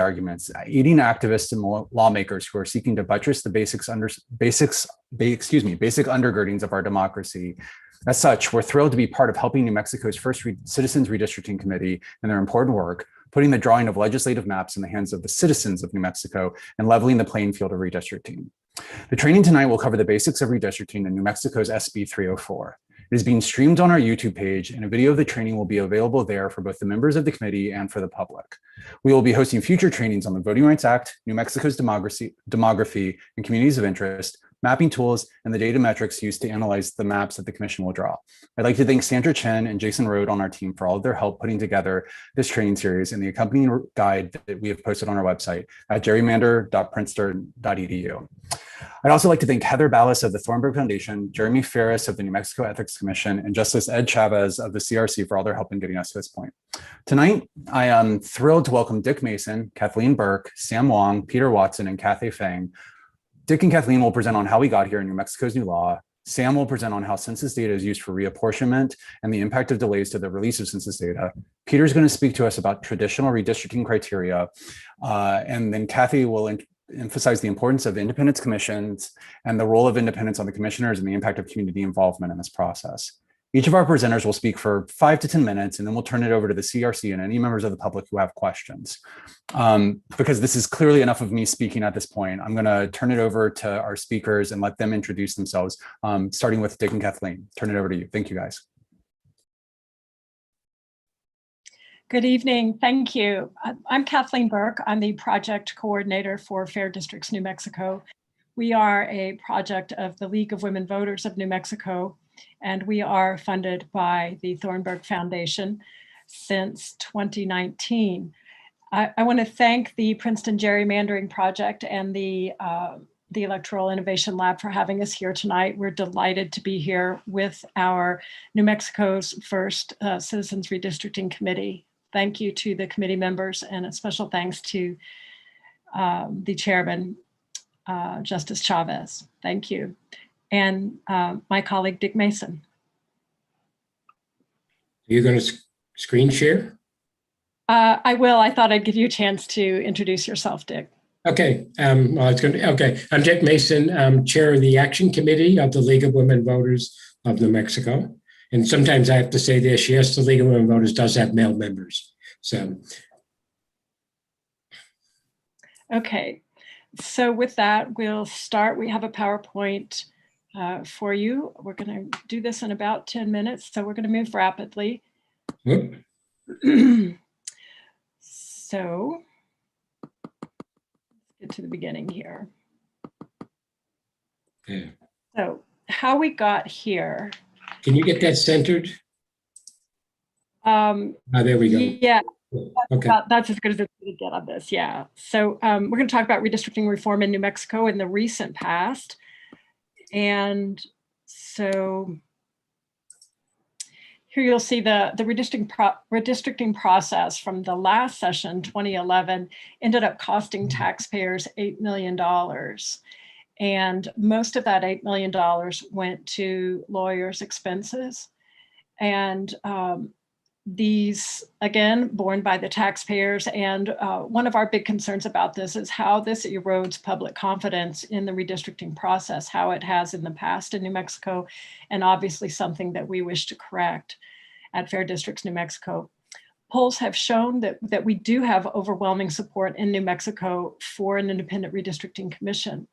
arguments, aiding activists and lawmakers who are seeking to buttress the basic undergirdings of our democracy. As such, we're thrilled to be part of helping New Mexico's first Citizens Redistricting Committee in their important work, putting the drawing of legislative maps in the hands of the citizens of New Mexico and leveling the playing field of redistricting. The training tonight will cover the basics of redistricting in New Mexico's SB 304. It is being streamed on our YouTube page, and a video of the training will be available there for both the members of the committee and for the public. We will be hosting future trainings on the Voting Rights Act, New Mexico's demography and communities of interest, mapping tools, and the data metrics used to analyze the maps that the commission will draw. I'd like to thank Sandra Chen and Jason Rode on our team for all of their help putting together this training series and the accompanying guide that we have posted on our website at gerrymander.princeton.edu. I'd also like to thank Heather Ballas of the Thornburg Foundation, Jeremy Ferris of the New Mexico Ethics Commission, and Justice Ed Chavez of the CRC for all their help in getting us to this point. Tonight, I am thrilled to welcome Dick Mason, Kathleen Burke, Sam Wong, Peter Watson, and Kathy Fang. Dick and Kathleen will present on how we got here in New Mexico's new law. Sam will present on how census data is used for reapportionment and the impact of delays to the release of census data. Peter's going to speak to us about traditional redistricting criteria, and then Kathy will emphasize the importance of independence commissions and the role of independence on the commissioners and the impact of community involvement in this process. Each of our presenters will speak for 5 to 10 minutes, and then we'll turn it over to the CRC and any members of the public who have questions. Because this is clearly enough of me speaking at this point, I'm going to turn it over to our speakers and let them introduce themselves, starting with Dick and Kathleen. Turn it over to you. Thank you, guys. Good evening. Thank you. I'm Kathleen Burke. I'm the project coordinator for Fair Districts New Mexico. We are a project of the League of Women Voters of New Mexico, and we are funded by the Thornburg Foundation since 2019. I want to thank the Princeton Gerrymandering Project and the Electoral Innovation Lab for having us here tonight. We're delighted to be here with our New Mexico's first Citizens Redistricting Committee. Thank you to the committee members, and a special thanks to the chairman, Justice Chavez. Thank you. And my colleague, Dick Mason. You're going to screen share? I will. I thought I'd give you a chance to introduce yourself, Dick. Okay. Okay. I'm Dick Mason. I'm chair of the Action Committee of the League of Women Voters of New Mexico. And sometimes I have to say this, yes, the League of Women Voters does have male members. So. Okay. So with that, we'll start. We have a PowerPoint for you. We're going to do this in about 10 minutes, so we're going to move rapidly. So let's get to the beginning here. Yeah. So how we got here. Can you get that centered? There we go. Yeah. Okay. That's as good as it's going to get on this. Yeah. So we're going to talk about redistricting reform in New Mexico in the recent past. And so here you'll see the redistricting process from the last session, 2011, ended up costing taxpayers $8 million. And most of that $8 million went to lawyers' expenses. And these, again, borne by the taxpayers. And one of our big concerns about this is how this erodes public confidence in the redistricting process, how it has in the past in New Mexico, and obviously something that we wish to correct at Fair Districts New Mexico. Polls have shown that we do have overwhelming support in New Mexico for an independent redistricting commission.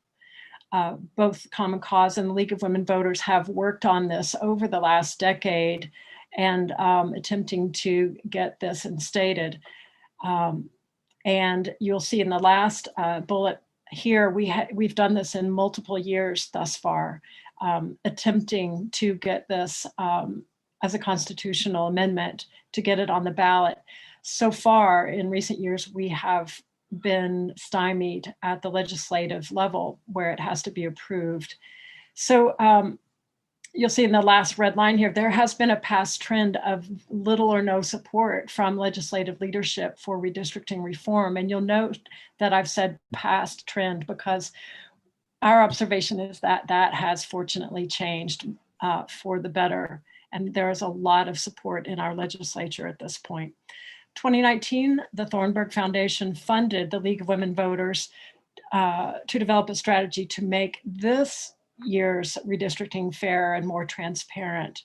Both Common Cause and the League of Women Voters have worked on this over the last decade and attempting to get this instated. And you'll see in the last bullet here, we've done this in multiple years thus far, attempting to get this as a constitutional amendment to get it on the ballot. So far in recent years, we have been stymied at the legislative level where it has to be approved. So you'll see in the last red line here, there has been a past trend of little or no support from legislative leadership for redistricting reform. And you'll note that I've said past trend because our observation is that that has fortunately changed for the better. And there is a lot of support in our legislature at this point. 2019, the Thornburg Foundation funded the League of Women Voters to develop a strategy to make this year's redistricting fair and more transparent.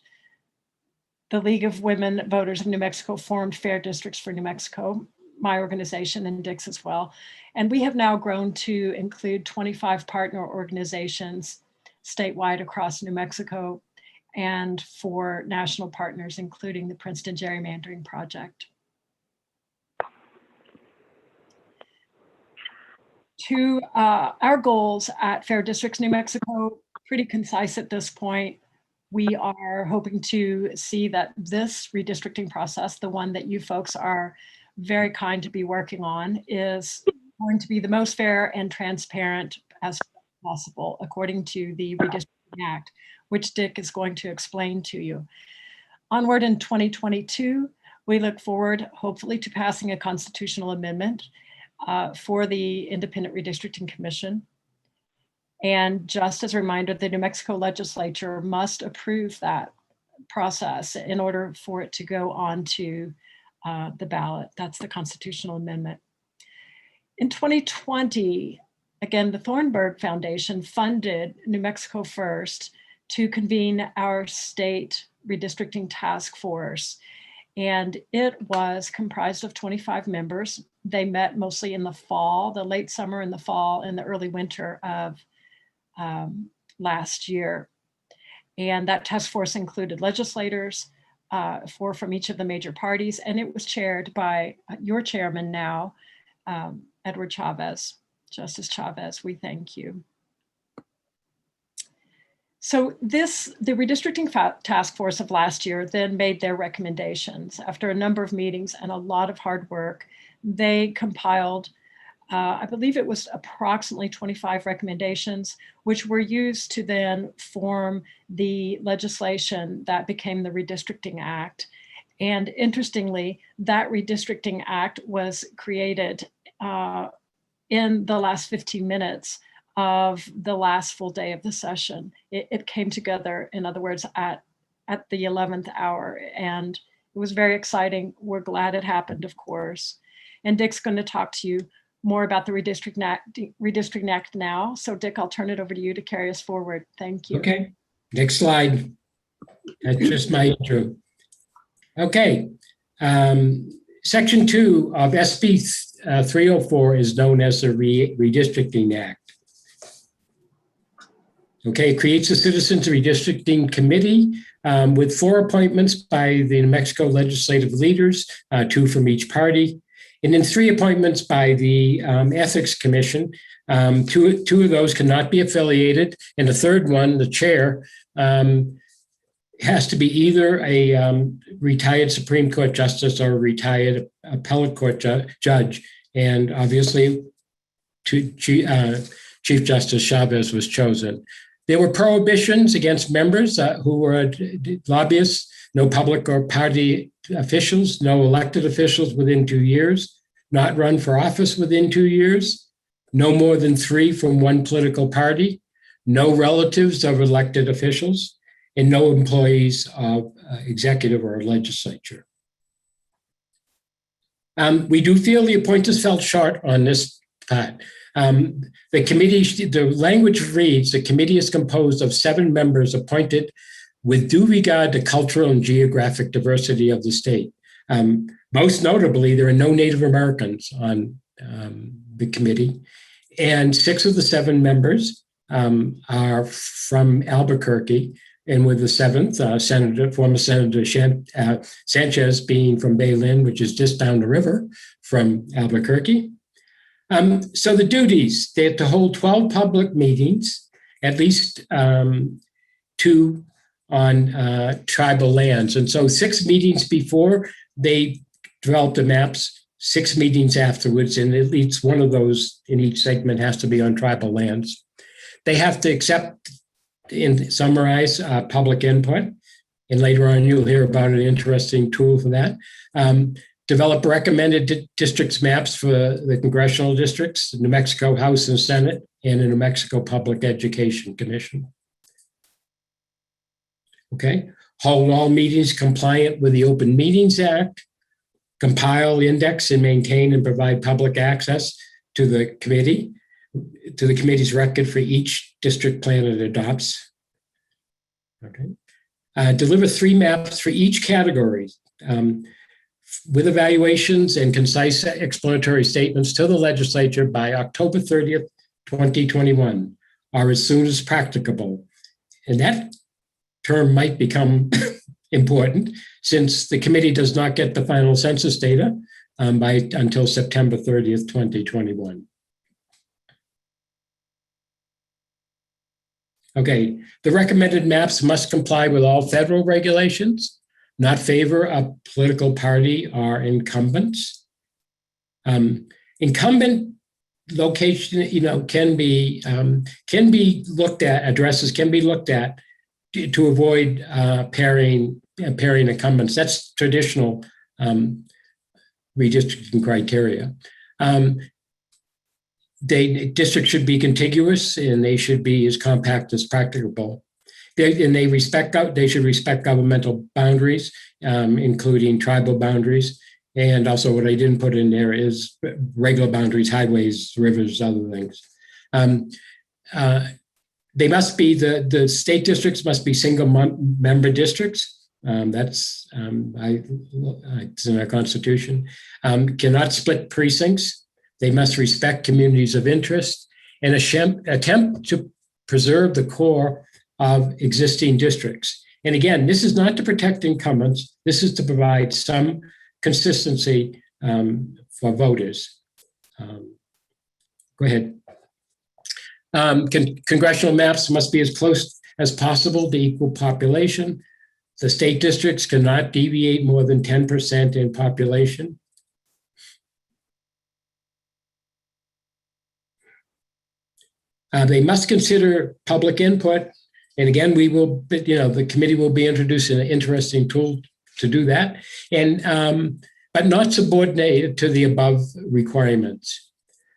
The League of Women Voters of New Mexico formed Fair Districts for New Mexico, my organization, and Dick's as well. And we have now grown to include 25 partner organizations statewide across New Mexico, and 4 national partners, including the Princeton Gerrymandering Project. To our goals at Fair Districts New Mexico, pretty concise at this point. We are hoping to see that this redistricting process, the one that you folks are very kind to be working on, is going to be the most fair and transparent as possible according to the Redistricting Act, which Dick is going to explain to you. Onward in 2022, we look forward hopefully to passing a constitutional amendment for the Independent Redistricting Commission. And just as a reminder, the New Mexico legislature must approve that process in order for it to go on to the ballot. That's the constitutional amendment. In 2020, again, the Thornburg Foundation funded New Mexico First to convene our state redistricting task force. And it was comprised of 25 members. They met mostly in the fall, the late summer and the fall and the early winter of last year. And that task force included legislators, 4 from each of the major parties, and it was chaired by your chairman now, Edward Chavez. Justice Chavez, we thank you. So the redistricting task force of last year then made their recommendations. After a number of meetings and a lot of hard work, they compiled, I believe it was approximately 25 recommendations, which were used to then form the legislation that became the Redistricting Act. And interestingly, that Redistricting Act was created in the last 15 minutes of the last full day of the session. It came together, in other words, at the 11th hour, and it was very exciting. We're glad it happened, of course. And Dick's going to talk to you more about the Redistricting Act now. So Dick, I'll turn it over to you to carry us forward. Thank you. Okay, next slide. That's just my intro. Okay, Section 2 of SB 304 is known as the Redistricting Act. Okay, it creates a Citizens Redistricting Committee with 4 appointments by the New Mexico legislative leaders, 2 from each party, and then 3 appointments by the Ethics Commission. 2 of those cannot be affiliated, and the third one, the chair, has to be either a retired Supreme Court justice or a retired appellate court judge, and obviously Chief Justice Chavez was chosen. There were prohibitions against members who were lobbyists, no public or party officials, no elected officials within 2 years, not run for office within 2 years, no more than 3 from one political party, no relatives of elected officials, and no employees of executive or legislature. We do feel the appointees fell short on this part. The committee, the language reads, the committee is composed of 7 members appointed with due regard to cultural and geographic diversity of the state. Most notably, there are no Native Americans on the committee, and 6 of the 7 members are from Albuquerque, and with the 7th, former Senator Sanchez being from Baylin, which is just down the river from Albuquerque. So the duties, they have to hold 12 public meetings, at least 2 on tribal lands. And so 6 meetings before they develop the maps, 6 meetings afterwards, and at least one of those in each segment has to be on tribal lands. They have to accept and summarize public input. And later on, you'll hear about an interesting tool for that. Develop recommended districts maps for the congressional districts, the New Mexico House and Senate, and the New Mexico Public Education Commission. Okay, hold all meetings compliant with the Open Meetings Act, compile, index, and maintain and provide public access to the committee's record for each district plan it adopts. Okay. Deliver 3 maps for each category with evaluations and concise explanatory statements to the legislature by October 30th, 2021, or as soon as practicable. And that term might become important since the committee does not get the final census data until September 30th, 2021. Okay, the recommended maps must comply with all federal regulations, not favor a political party or incumbents. Incumbent location, can be looked at. Addresses can be looked at to avoid pairing incumbents. That's traditional redistricting criteria. Districts should be contiguous and they should be as compact as practicable. They should respect governmental boundaries, including tribal boundaries. And also what I didn't put in there is regular boundaries, highways, rivers, other things. They must be, the state districts must be single member districts. That's it's in our constitution. Cannot split precincts. They must respect communities of interest and attempt to preserve the core of existing districts. And again, this is not to protect incumbents. This is to provide some consistency for voters. Go ahead. Congressional maps must be as close as possible to equal population. The state districts cannot deviate more than 10% in population. They must consider public input. And again, we will, the committee will be introducing an interesting tool to do that, and but not subordinated to the above requirements.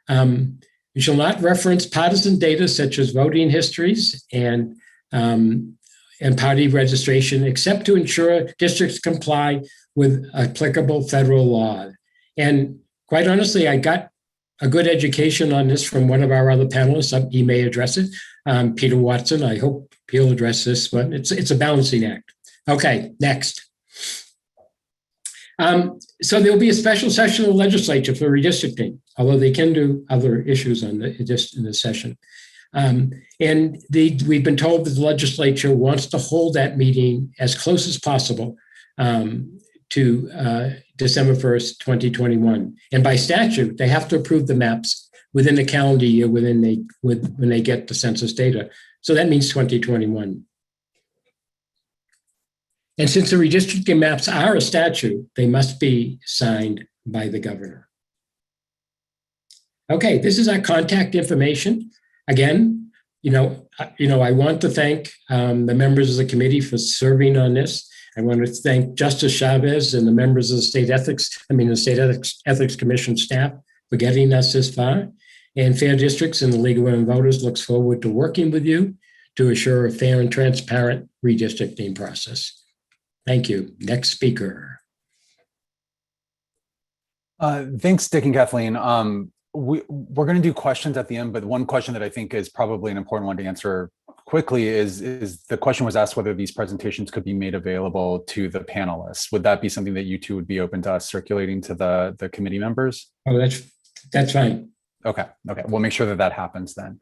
You shall not reference partisan data such as voting histories and party registration, except to ensure districts comply with applicable federal law. And quite honestly, I got a good education on this from one of our other panelists. He may address it. Peter Watson, I hope he'll address this one. It's a balancing act. Okay, next. So there'll be a special session of the legislature for redistricting, although they can do other issues in this session. We've been told that the legislature wants to hold that meeting as close as possible to December 1st, 2021. And by statute, they have to approve the maps within the calendar year when they get the census data. So that means 2021. And since the redistricting maps are a statute, they must be signed by the governor. Okay, this is our contact information. Again, I want to thank the members of the committee for serving on this. I want to thank Justice Chavez and the members of the State Ethics Commission staff for getting us this far. And Fair Districts and the League of Women Voters looks forward to working with you to assure a fair and transparent redistricting process. Thank you. Next speaker. Thanks, Dick and Kathleen. We're going to do questions at the end, but one question that I think is probably an important one to answer quickly is the question was asked whether these presentations could be made available to the panelists. Would that be something that you two would be open to us circulating to the committee members? Oh, that's fine. Okay. We'll make sure that happens then.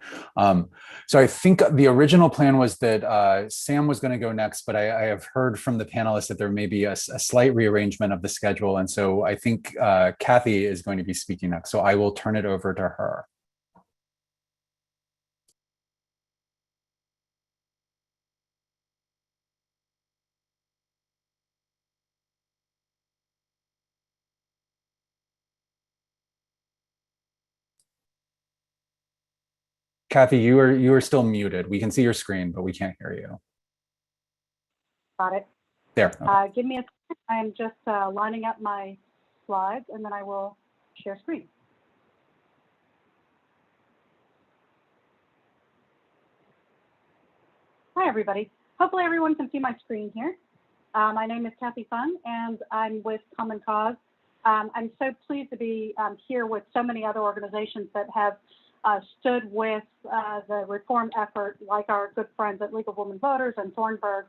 So I think the original plan was that Sam was going to go next, but I have heard from the panelists that there may be a slight rearrangement of the schedule. And so I think Kathy is going to be speaking next. So I will turn it over to her. Kathy, you are still muted. We can see your screen, but we can't hear you. Got it. There. Okay. Give me a second. I'm just lining up my slides, and then I will share screen. Hi, everybody. Hopefully everyone can see my screen here. My name is Kathy Fun, and I'm with Common Cause. I'm so pleased to be here with so many other organizations that have stood with the reform effort, like our good friends at League of Women Voters and Thornburg.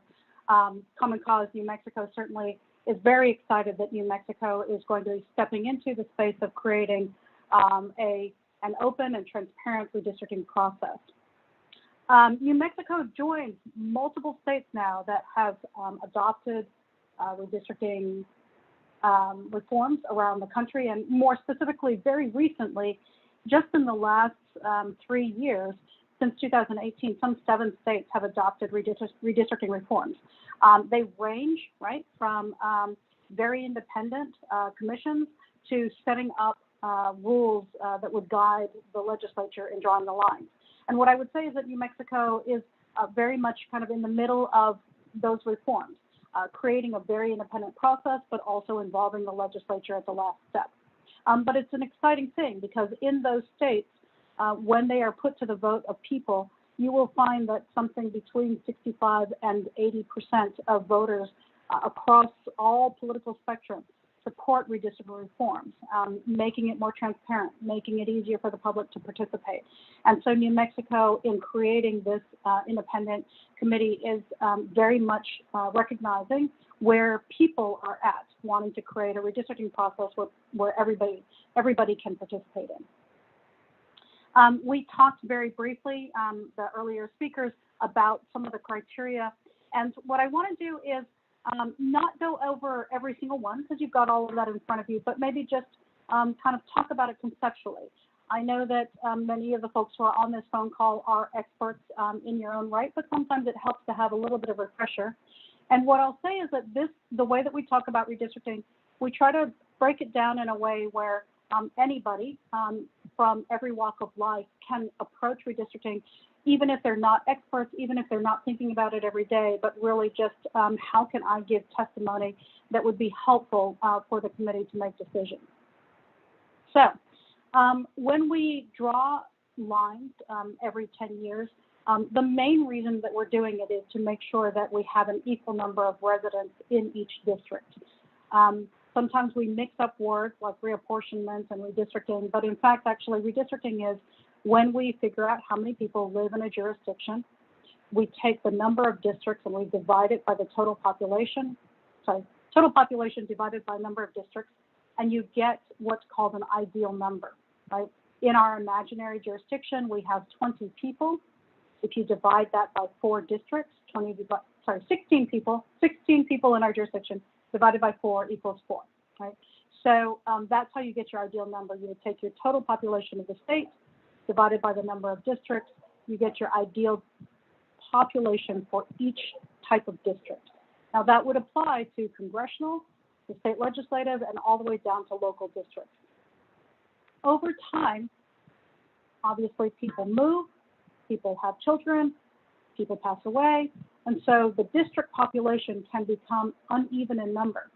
Common Cause New Mexico certainly is very excited that New Mexico is going to be stepping into the space of creating an open and transparent redistricting process. New Mexico joins multiple states now that have adopted redistricting reforms around the country, and more specifically, very recently, just in the last 3 years, since 2018, some 7 states have adopted redistricting reforms. They range, right, from very independent commissions to setting up rules that would guide the legislature in drawing the lines. And what I would say is that New Mexico is very much kind of in the middle of those reforms, creating a very independent process, but also involving the legislature at the last step. But it's an exciting thing because in those states, when they are put to the vote of people, you will find that something between 65 and 80% of voters across all political spectrums support redistricting reforms, making it more transparent, making it easier for the public to participate. And so New Mexico, in creating this independent committee, is very much recognizing where people are at, wanting to create a redistricting process where everybody can participate in. We talked very briefly, the earlier speakers, about some of the criteria. And what I want to do is not go over every single one because you've got all of that in front of you, but maybe just kind of talk about it conceptually. I know that many of the folks who are on this phone call are experts in your own right, but sometimes it helps to have a little bit of a refresher. And what I'll say is that the way that we talk about redistricting, we try to break it down in a way where anybody from every walk of life can approach redistricting, even if they're not experts, even if they're not thinking about it every day, but really just how can I give testimony that would be helpful for the committee to make decisions. So when we draw lines every 10 years, the main reason that we're doing it is to make sure that we have an equal number of residents in each district. Sometimes we mix up words like reapportionment and redistricting, but in fact, actually, redistricting is when we figure out how many people live in a jurisdiction, we take the number of districts and we divide it by the total population, total population divided by number of districts, and you get what's called an ideal number, right? In our imaginary jurisdiction, we have 20 people. If you divide that by 4 districts, 16 people in our jurisdiction divided by 4 equals 4, right? So that's how you get your ideal number. You would take your total population of the state divided by the number of districts, you get your ideal population for each type of district. Now that would apply to congressional, the state legislative, and all the way down to local districts. Over time, obviously people move, people have children, people pass away, and so the district population can become uneven in number.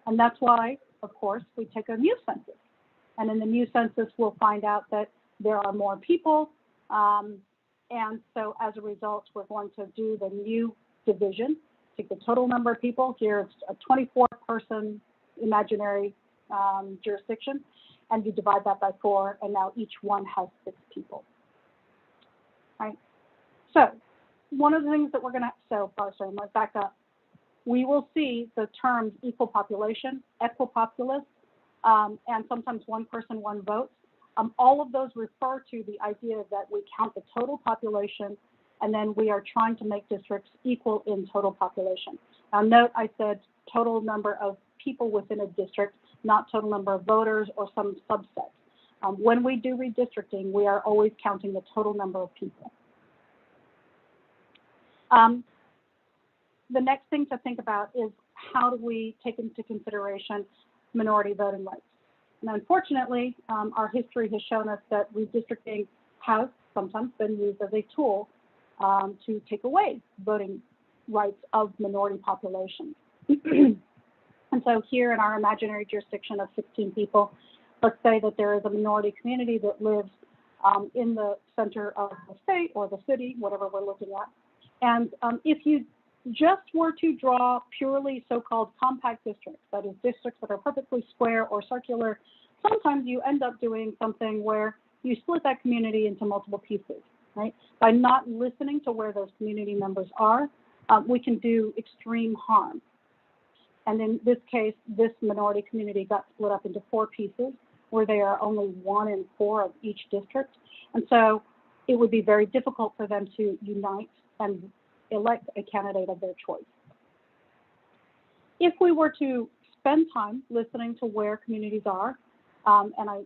And that's why, of course, we take a new census. And in the new census, we'll find out that there are more people, and so as a result, we're going to do the new division, take the total number of people. Here's a 24-person imaginary jurisdiction, and you divide that by 4, and now each one has 6 people. Right? So one of the things that we're going to, let's back up. We will see the terms equal population, equipopulous, and sometimes one person, one vote. All of those refer to the idea that we count the total population, and then we are trying to make districts equal in total population. Now note I said total number of people within a district, not total number of voters or some subset. When we do redistricting, we are always counting the total number of people. The next thing to think about is how do we take into consideration minority voting rights? And unfortunately, our history has shown us that redistricting has sometimes been used as a tool to take away voting rights of minority populations. And so here in our imaginary jurisdiction of 16 people, let's say that there is a minority community that lives in the center of the state or the city, whatever we're looking at. And if you just were to draw purely so-called compact districts, that is districts that are perfectly square or circular, sometimes you end up doing something where you split that community into multiple pieces, right? By not listening to where those community members are, we can do extreme harm. And in this case, this minority community got split up into 4 pieces where they are only 1 in 4 of each district. And so it would be very difficult for them to unite and elect a candidate of their choice. If we were to spend time listening to where communities are, and I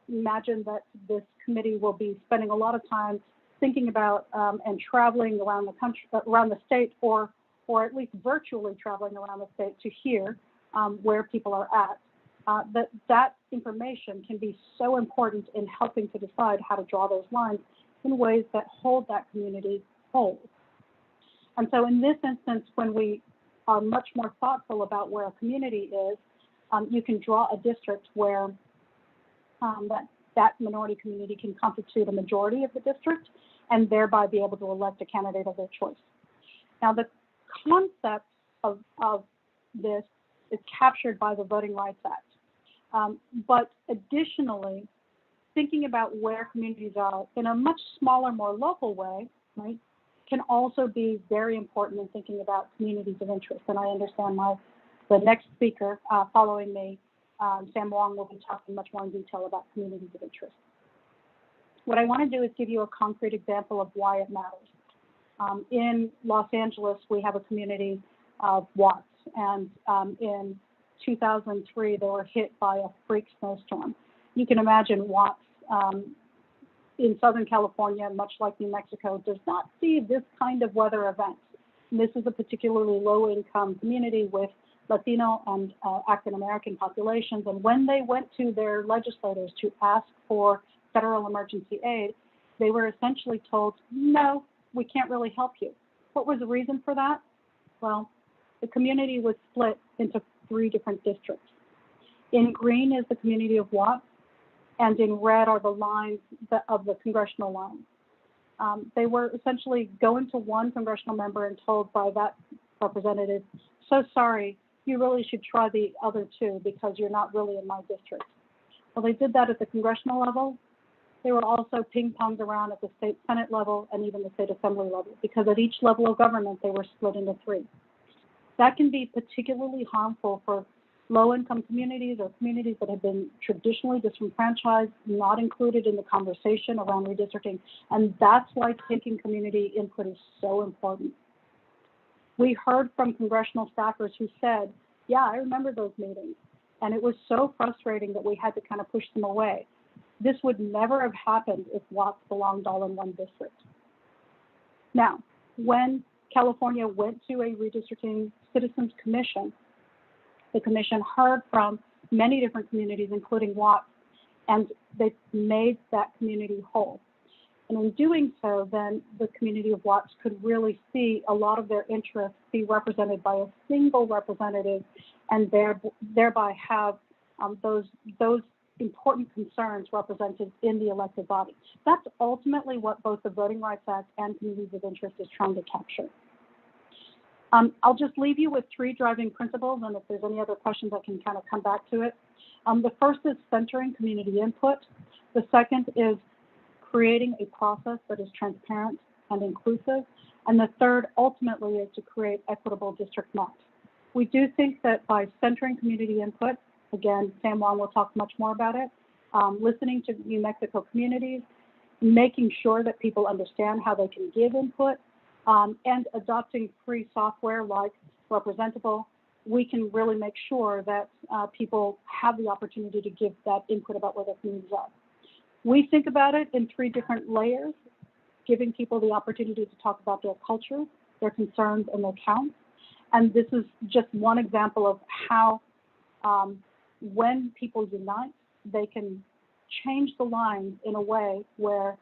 imagine that this committee will be spending a lot of time thinking about and traveling around the country, around the state, or at least virtually traveling around the state to hear where people are at, that information can be so important in helping to decide how to draw those lines in ways that hold that community whole. And so in this instance, when we are much more thoughtful about where a community is, you can draw a district where that minority community can constitute a majority of the district and thereby be able to elect a candidate of their choice. Now, the concept of this is captured by the Voting Rights Act. But additionally, thinking about where communities are in a much smaller, more local way, right, can also be very important in thinking about communities of interest. And I understand the next speaker following me, Sam Wong, will be talking much more in detail about communities of interest. What I want to do is give you a concrete example of why it matters. In Los Angeles, we have a community of Watts, and in 2003, they were hit by a freak snowstorm. You can imagine Watts in Southern California, much like New Mexico, does not see this kind of weather event. And this is a particularly low-income community with Latino and African American populations. And when they went to their legislators to ask for federal emergency aid, they were essentially told, no, we can't really help you. What was the reason for that? Well, the community was split into 3 different districts. In green is the community of Watts, and in red are the lines of the congressional lines. They were essentially going to one congressional member and told by that representative, so sorry, you really should try the other 2 because you're not really in my district. Well, they did that at the congressional level. They were also ping-ponged around at the state Senate level and even the state assembly level, because at each level of government, they were split into 3. That can be particularly harmful for low-income communities or communities that have been traditionally disenfranchised, not included in the conversation around redistricting. And that's why taking community input is so important. We heard from congressional staffers who said, yeah, I remember those meetings. And it was so frustrating that we had to kind of push them away. This would never have happened if Watts belonged all in one district. Now, when California went to a redistricting citizens commission, the commission heard from many different communities, including Watts, and they made that community whole. And in doing so, then the community of Watts could really see a lot of their interests be represented by a single representative, and thereby have those important concerns represented in the elected body. That's ultimately what both the Voting Rights Act and communities of interest is trying to capture. I'll just leave you with 3 driving principles, and if there's any other questions, I can kind of come back to it. The first is centering community input. The second is creating a process that is transparent and inclusive. And the third, ultimately, is to create equitable district maps. We do think that by centering community input, again, Sam Wong will talk much more about it, listening to New Mexico communities, making sure that people understand how they can give input, and adopting free software like Representable, we can really make sure that people have the opportunity to give that input about where their communities are. We think about it in 3 different layers, giving people the opportunity to talk about their culture, their concerns, and their counts. And this is just one example of how when people unite, they can change the lines in a way where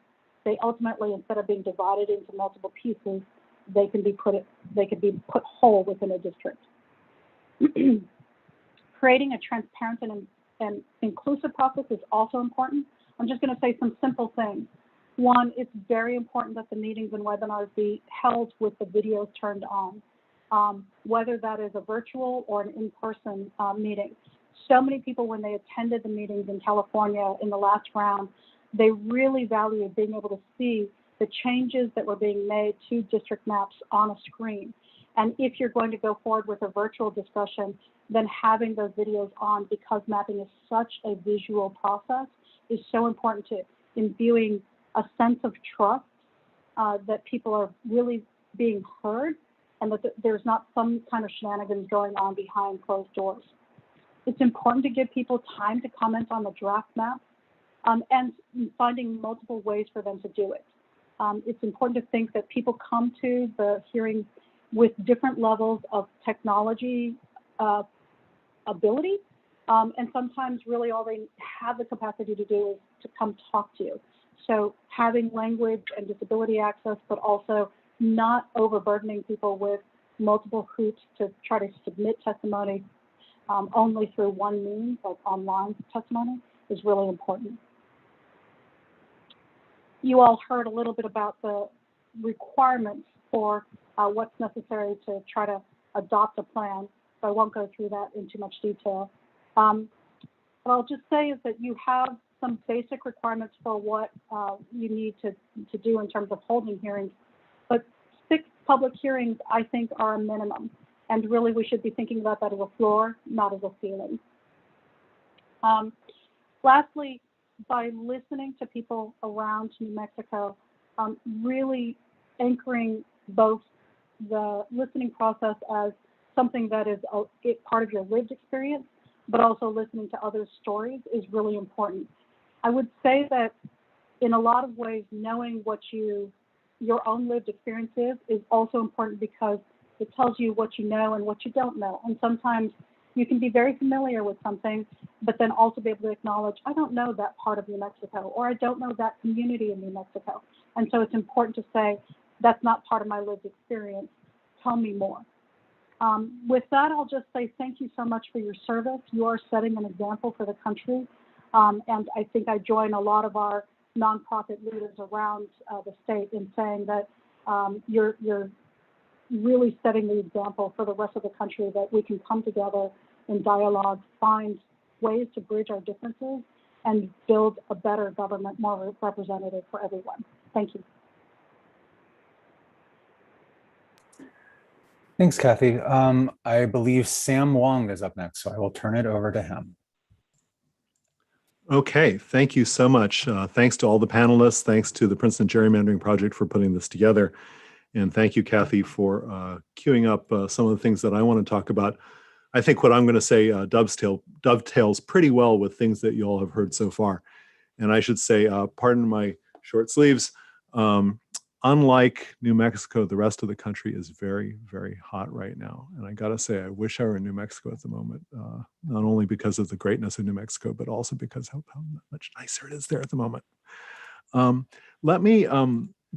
they ultimately, instead of being divided into multiple pieces, they can be put whole within a district. Creating a transparent and inclusive process is also important. I'm just going to say some simple things. One, it's very important that the meetings and webinars be held with the videos turned on. whether that is a virtual or an in-person meeting. So many people, when they attended the meetings in California in the last round, they really valued being able to see the changes that were being made to district maps on a screen. And if you're going to go forward with a virtual discussion, then having those videos on, because mapping is such a visual process, is so important to imbuing a sense of trust that people are really being heard and that there's not some kind of shenanigans going on behind closed doors. It's important to give people time to comment on the draft map and finding multiple ways for them to do it. It's important to think that people come to the hearing with different levels of technology ability, and sometimes really all they have the capacity to do is to come talk to you. So having language and disability access, but also not overburdening people with multiple hoops to try to submit testimony only through one means, like online testimony, is really important. You all heard a little bit about the requirements for what's necessary to try to adopt a plan, so I won't go through that in too much detail. What I'll just say is that you have some basic requirements for what you need to do in terms of holding hearings, but 6 public hearings, I think, are a minimum. And really, we should be thinking about that as a floor, not as a ceiling. Lastly, by listening to people around New Mexico, really anchoring both the listening process as something that is part of your lived experience, but also listening to others' stories is really important. I would say that in a lot of ways, knowing what your own lived experience is also important, because it tells you what you know and what you don't know. And sometimes you can be very familiar with something, but then also be able to acknowledge, I don't know that part of New Mexico, or I don't know that community in New Mexico. And so it's important to say, that's not part of my lived experience. Tell me more. With that, I'll just say thank you so much for your service. You are setting an example for the country. And I think I join a lot of our nonprofit leaders around the state in saying that you're really setting the example for the rest of the country, that we can come together in dialogue, find ways to bridge our differences, and build a better government, more representative for everyone. Thank you. Thanks, Kathy. I believe Sam Wong is up next, so I will turn it over to him. Okay, thank you so much. Thanks to all the panelists. Thanks to the Princeton Gerrymandering Project for putting this together. And thank you, Kathy, for queuing up some of the things that I want to talk about. I think what I'm going to say dovetails pretty well with things that you all have heard so far. And I should say, pardon my short sleeves, unlike New Mexico, the rest of the country is very, very hot right now. And I got to say, I wish I were in New Mexico at the moment, not only because of the greatness of New Mexico, but also because how much nicer it is there at the moment. Let me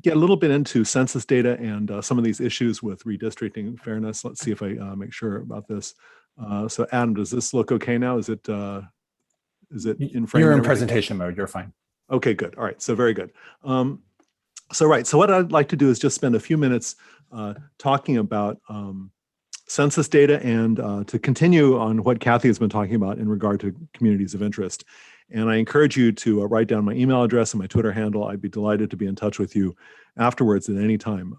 get a little bit into census data and some of these issues with redistricting fairness. Let's see if I make sure about this. So Adam, does this look okay now? Is it in frame? You're in presentation mode, you're fine. Okay, good. All right, so very good. So what I'd like to do is just spend a few minutes talking about census data and to continue on what Kathy has been talking about in regard to communities of interest. And I encourage you to write down my email address and my Twitter handle. I'd be delighted to be in touch with you afterwards at any time.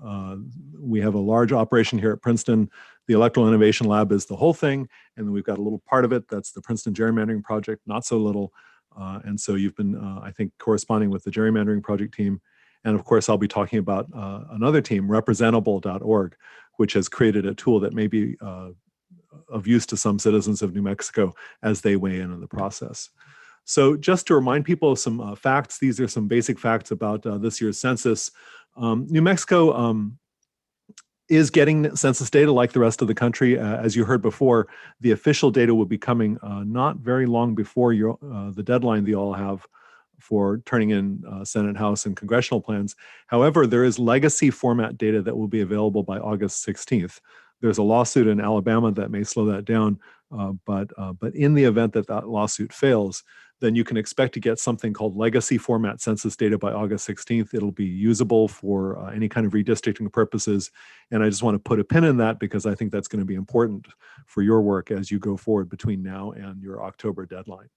We have a large operation here at Princeton. The Electoral Innovation Lab is the whole thing. And then we've got a little part of it. That's the Princeton Gerrymandering Project, not so little. And so you've been, I think, corresponding with the Gerrymandering Project team. And of course, I'll be talking about another team, representable.org, which has created a tool that may be of use to some citizens of New Mexico as they weigh in on the process. So just to remind people of some facts, these are some basic facts about this year's census. New Mexico is getting census data like the rest of the country. As you heard before, the official data will be coming not very long before the deadline that you all have for turning in Senate, House, and congressional plans. However, there is legacy format data that will be available by August 16th. There's a lawsuit in Alabama that may slow that down, but in the event that that lawsuit fails, then you can expect to get something called legacy format census data by August 16th. It'll be usable for any kind of redistricting purposes. And I just want to put a pin in that because I think that's going to be important for your work as you go forward between now and your October deadline.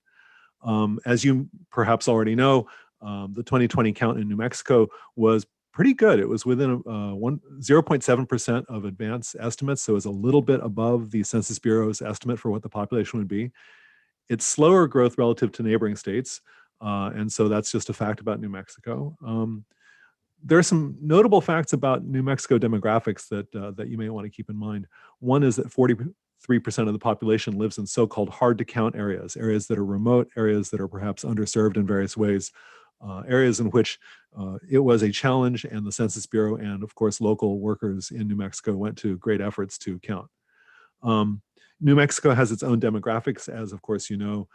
As you perhaps already know, the 2020 count in New Mexico was pretty good. It was within 0.7% of advance estimates, so it's a little bit above the Census Bureau's estimate for what the population would be. It's slower growth relative to neighboring states, and so that's just a fact about New Mexico. There are some notable facts about New Mexico demographics that you may want to keep in mind. One is that 43% of the population lives in so-called hard-to-count areas, areas that are remote, areas that are perhaps underserved in various ways, areas in which it was a challenge, and the Census Bureau and, of course, local workers in New Mexico went to great efforts to count. New Mexico has its own demographics, as of course you know.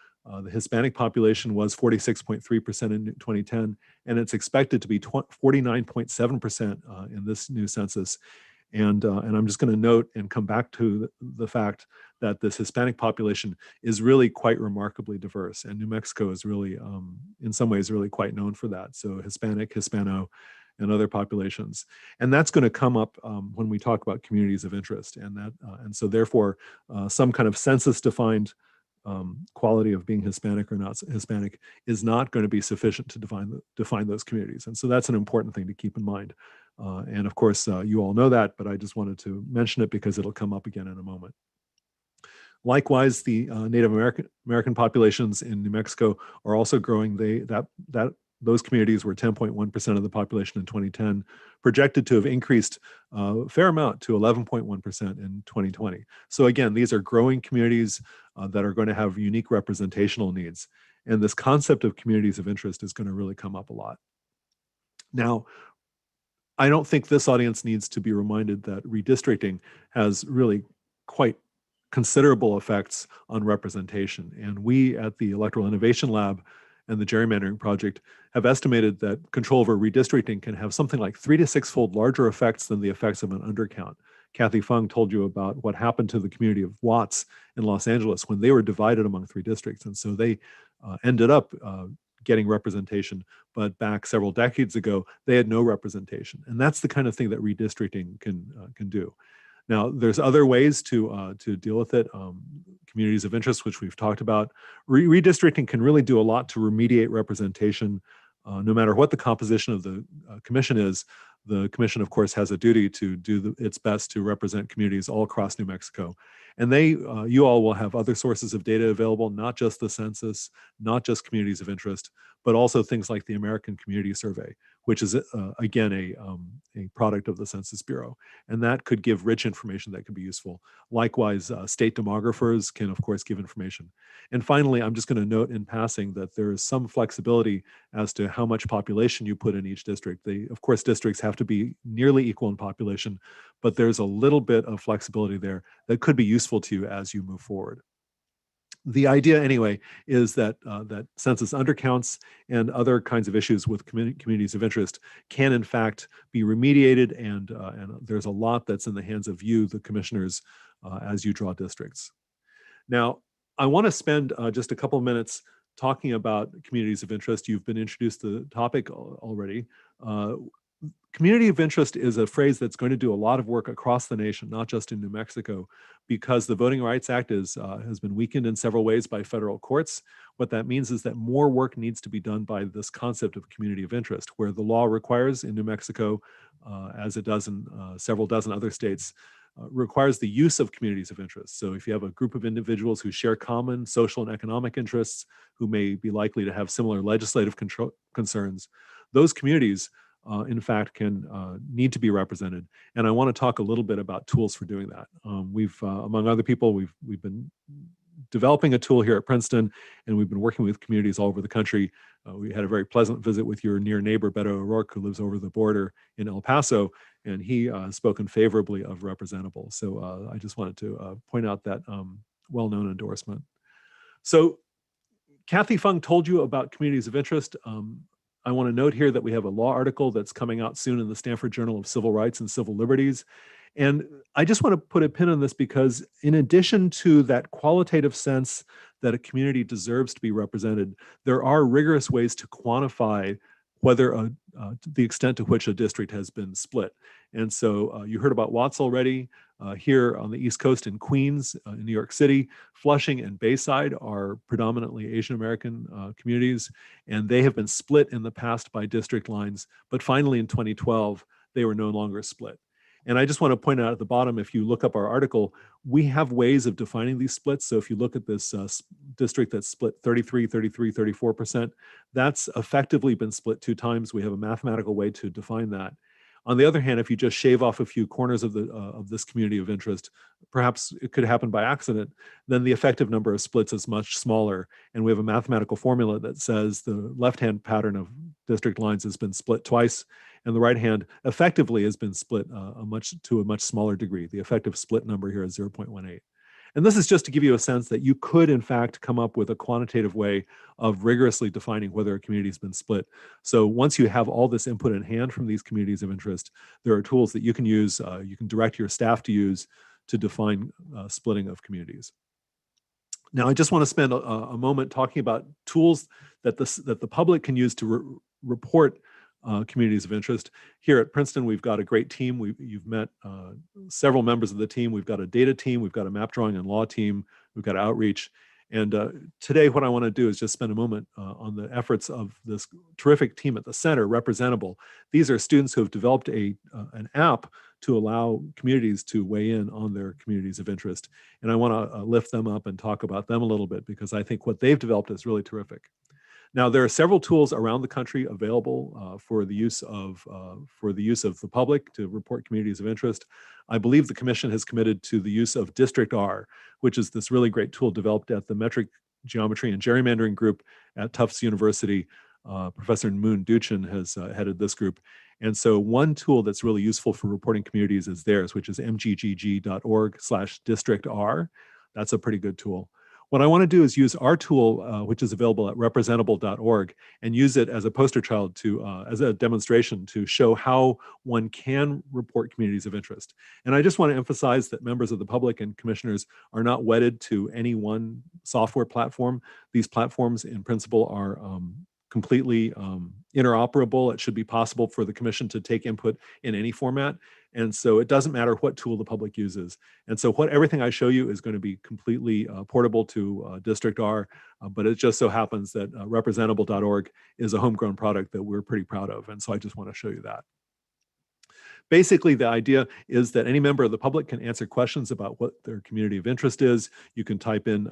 The Hispanic population was 46.3% in 2010, and it's expected to be 49.7% in this new census. And I'm just going to note and come back to the fact that this Hispanic population is really quite remarkably diverse, and New Mexico is really, in some ways, really quite known for that. So Hispanic, Hispano, and other populations, and that's going to come up when we talk about communities of interest, and so therefore, some kind of census-defined quality of being Hispanic or not Hispanic is not going to be sufficient to define those communities, and so that's an important thing to keep in mind. And of course, you all know that, but I just wanted to mention it because it'll come up again in a moment. Likewise, the Native American populations in New Mexico are also growing. Those communities were 10.1% of the population in 2010, projected to have increased a fair amount to 11.1% in 2020. So again, these are growing communities that are going to have unique representational needs. And this concept of communities of interest is going to really come up a lot. Now, I don't think this audience needs to be reminded that redistricting has really quite considerable effects on representation. And we at the Electoral Innovation Lab and the Gerrymandering Project have estimated that control over redistricting can have something like 3 to 6-fold larger effects than the effects of an undercount. Kathy Fung told you about what happened to the community of Watts in Los Angeles when they were divided among 3 districts. And so they ended up getting representation, but back several decades ago, they had no representation. And that's the kind of thing that redistricting can do. Now, there's other ways to deal with it. Communities of interest, which we've talked about. Redistricting can really do a lot to remediate representation. No matter what the composition of the commission is, the commission, of course, has a duty to do its best to represent communities all across New Mexico. And you all will have other sources of data available, not just the census, not just communities of interest, but also things like the American Community Survey, which is, again, a product of the Census Bureau. And that could give rich information that could be useful. Likewise, state demographers can, of course, give information. And finally, I'm just going to note in passing that there is some flexibility as to how much population you put in each district. Of course, districts have to be nearly equal in population, but there's a little bit of flexibility there that could be useful to you as you move forward. The idea, anyway, is that census undercounts and other kinds of issues with communities of interest can, in fact, be remediated, and there's a lot that's in the hands of you, the commissioners, as you draw districts. Now, I want to spend just a couple of minutes talking about communities of interest. You've been introduced to the topic already. Community of interest is a phrase that's going to do a lot of work across the nation, not just in New Mexico, because the Voting Rights Act has been weakened in several ways by federal courts. What that means is that more work needs to be done by this concept of community of interest, where the law requires in New Mexico, as it does in several dozen other states, requires the use of communities of interest. So if you have a group of individuals who share common social and economic interests, who may be likely to have similar legislative concerns, those communities in fact, can need to be represented. And I want to talk a little bit about tools for doing that. Among other people, we've been developing a tool here at Princeton, and we've been working with communities all over the country. We had a very pleasant visit with your near neighbor, Beto O'Rourke, who lives over the border in El Paso, and he has spoken favorably of Representable. So I just wanted to point out that well-known endorsement. So Kathy Fung told you about communities of interest. I want to note here that we have a law article that's coming out soon in the Stanford Journal of Civil Rights and Civil Liberties. And I just want to put a pin on this because in addition to that qualitative sense that a community deserves to be represented, there are rigorous ways to quantify whether the extent to which a district has been split. And so you heard about Watts already. Here on the East Coast in Queens, in New York City, Flushing and Bayside are predominantly Asian American communities, and they have been split in the past by district lines, but finally in 2012, they were no longer split. And I just want to point out at the bottom, if you look up our article, we have ways of defining these splits. So if you look at this district that's split 33, 33, 34%, that's effectively been split 2 times. We have a mathematical way to define that. On the other hand, if you just shave off a few corners of this community of interest, perhaps it could happen by accident, then the effective number of splits is much smaller. And we have a mathematical formula that says the left-hand pattern of district lines has been split twice, and the right hand effectively has been split to a much smaller degree. The effective split number here is 0.18. And this is just to give you a sense that you could, in fact, come up with a quantitative way of rigorously defining whether a community has been split. So once you have all this input in hand from these communities of interest, there are tools that you can use, you can direct your staff to use to define splitting of communities. Now, I just want to spend a moment talking about tools that the public can use to report communities of interest. Here at Princeton, we've got a great team. You've met several members of the team. We've got a data team, we've got a map drawing and law team, we've got outreach. And today what I want to do is just spend a moment on the efforts of this terrific team at the center, Representable. These are students who have developed an app to allow communities to weigh in on their communities of interest. And I want to lift them up and talk about them a little bit, because I think what they've developed is really terrific. Now, there are several tools around the country available for the use of the public to report communities of interest. I believe the Commission has committed to the use of District R, which is this really great tool developed at the Metric Geometry and Gerrymandering Group at Tufts University. Professor Moon Duchin has headed this group. And so one tool that's really useful for reporting communities is theirs, which is mggg.org/districtr. That's a pretty good tool. What I want to do is use our tool, which is available at representable.org, and use it as a poster child as a demonstration to show how one can report communities of interest. And I just want to emphasize that members of the public and commissioners are not wedded to any one software platform. These platforms, in principle, are completely interoperable. It should be possible for the commission to take input in any format. And so it doesn't matter what tool the public uses. And so everything I show you is going to be completely portable to District R, but it just so happens that representable.org is a homegrown product that we're pretty proud of. And so I just want to show you that. Basically, the idea is that any member of the public can answer questions about what their community of interest is. You can type in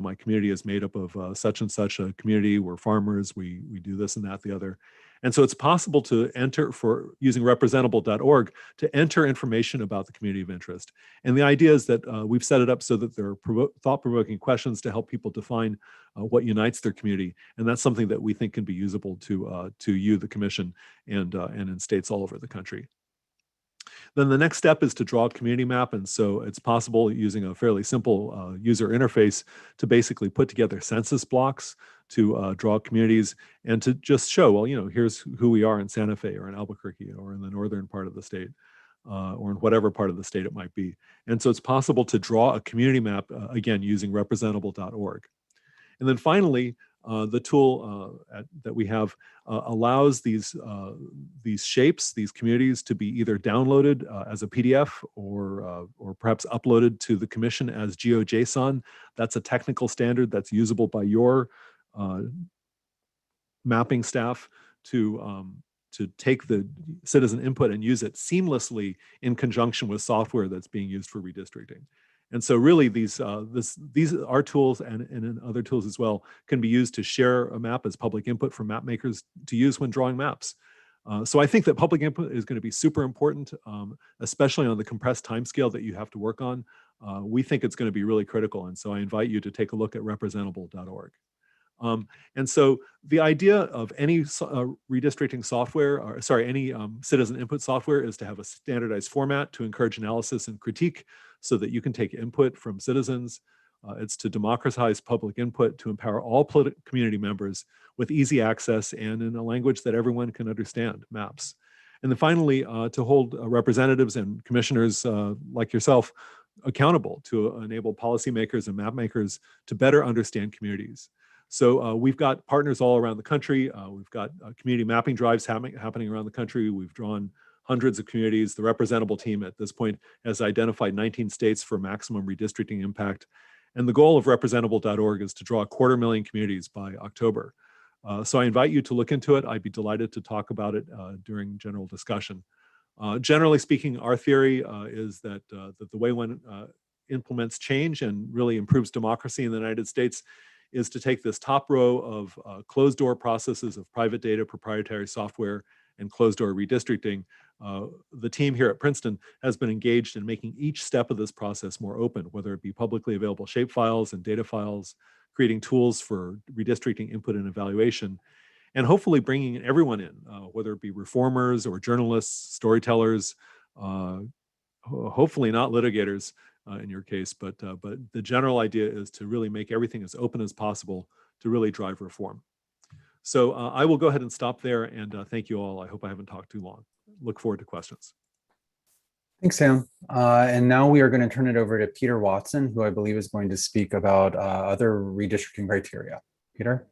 my community is made up of such and such a community. We're farmers. We do this and that, the other. And so it's possible to enter, using representable.org, to enter information about the community of interest. And the idea is that we've set it up so that there are thought-provoking questions to help people define what unites their community. And that's something that we think can be usable to you, the commission, and in states all over the country. Then the next step is to draw a community map. And so it's possible using a fairly simple user interface to basically put together census blocks to draw communities and to just show, well, here's who we are in Santa Fe or in Albuquerque or in the northern part of the state or in whatever part of the state it might be. And so it's possible to draw a community map, again, using representable.org. And then finally, the tool that we have allows these shapes, these communities, to be either downloaded as a PDF or perhaps uploaded to the commission as GeoJSON. That's a technical standard that's usable by your mapping staff to take the citizen input and use it seamlessly in conjunction with software that's being used for redistricting. And so really these our tools and other tools as well can be used to share a map as public input for map makers to use when drawing maps. So I think that public input is going to be super important, especially on the compressed timescale that you have to work on. We think it's going to be really critical. And so I invite you to take a look at representable.org. And so the idea of any redistricting software, any citizen input software, is to have a standardized format to encourage analysis and critique so that you can take input from citizens. It's to democratize public input, to empower all community members with easy access and in a language that everyone can understand, maps. And then finally, to hold representatives and commissioners like yourself accountable to enable policymakers and map makers to better understand communities. So we've got partners all around the country. We've got community mapping drives happening around the country. We've drawn hundreds of communities. The representable team at this point has identified 19 states for maximum redistricting impact. And the goal of representable.org is to draw 250,000 communities by October. So I invite you to look into it. I'd be delighted to talk about it during general discussion. Generally speaking, our theory is that the way one implements change and really improves democracy in the United States is to take this top row of closed door processes of private data, proprietary software, and closed door redistricting. The team here at Princeton has been engaged in making each step of this process more open, whether it be publicly available shapefiles and data files, creating tools for redistricting input and evaluation, and hopefully bringing everyone in, whether it be reformers or journalists, storytellers, hopefully not litigators in your case, but the general idea is to really make everything as open as possible to really drive reform. So I will go ahead and stop there, and thank you all. I hope I haven't talked too long. Look forward to questions. Thanks, Sam. And now we are going to turn it over to Peter Watson, who I believe is going to speak about other redistricting criteria. Peter?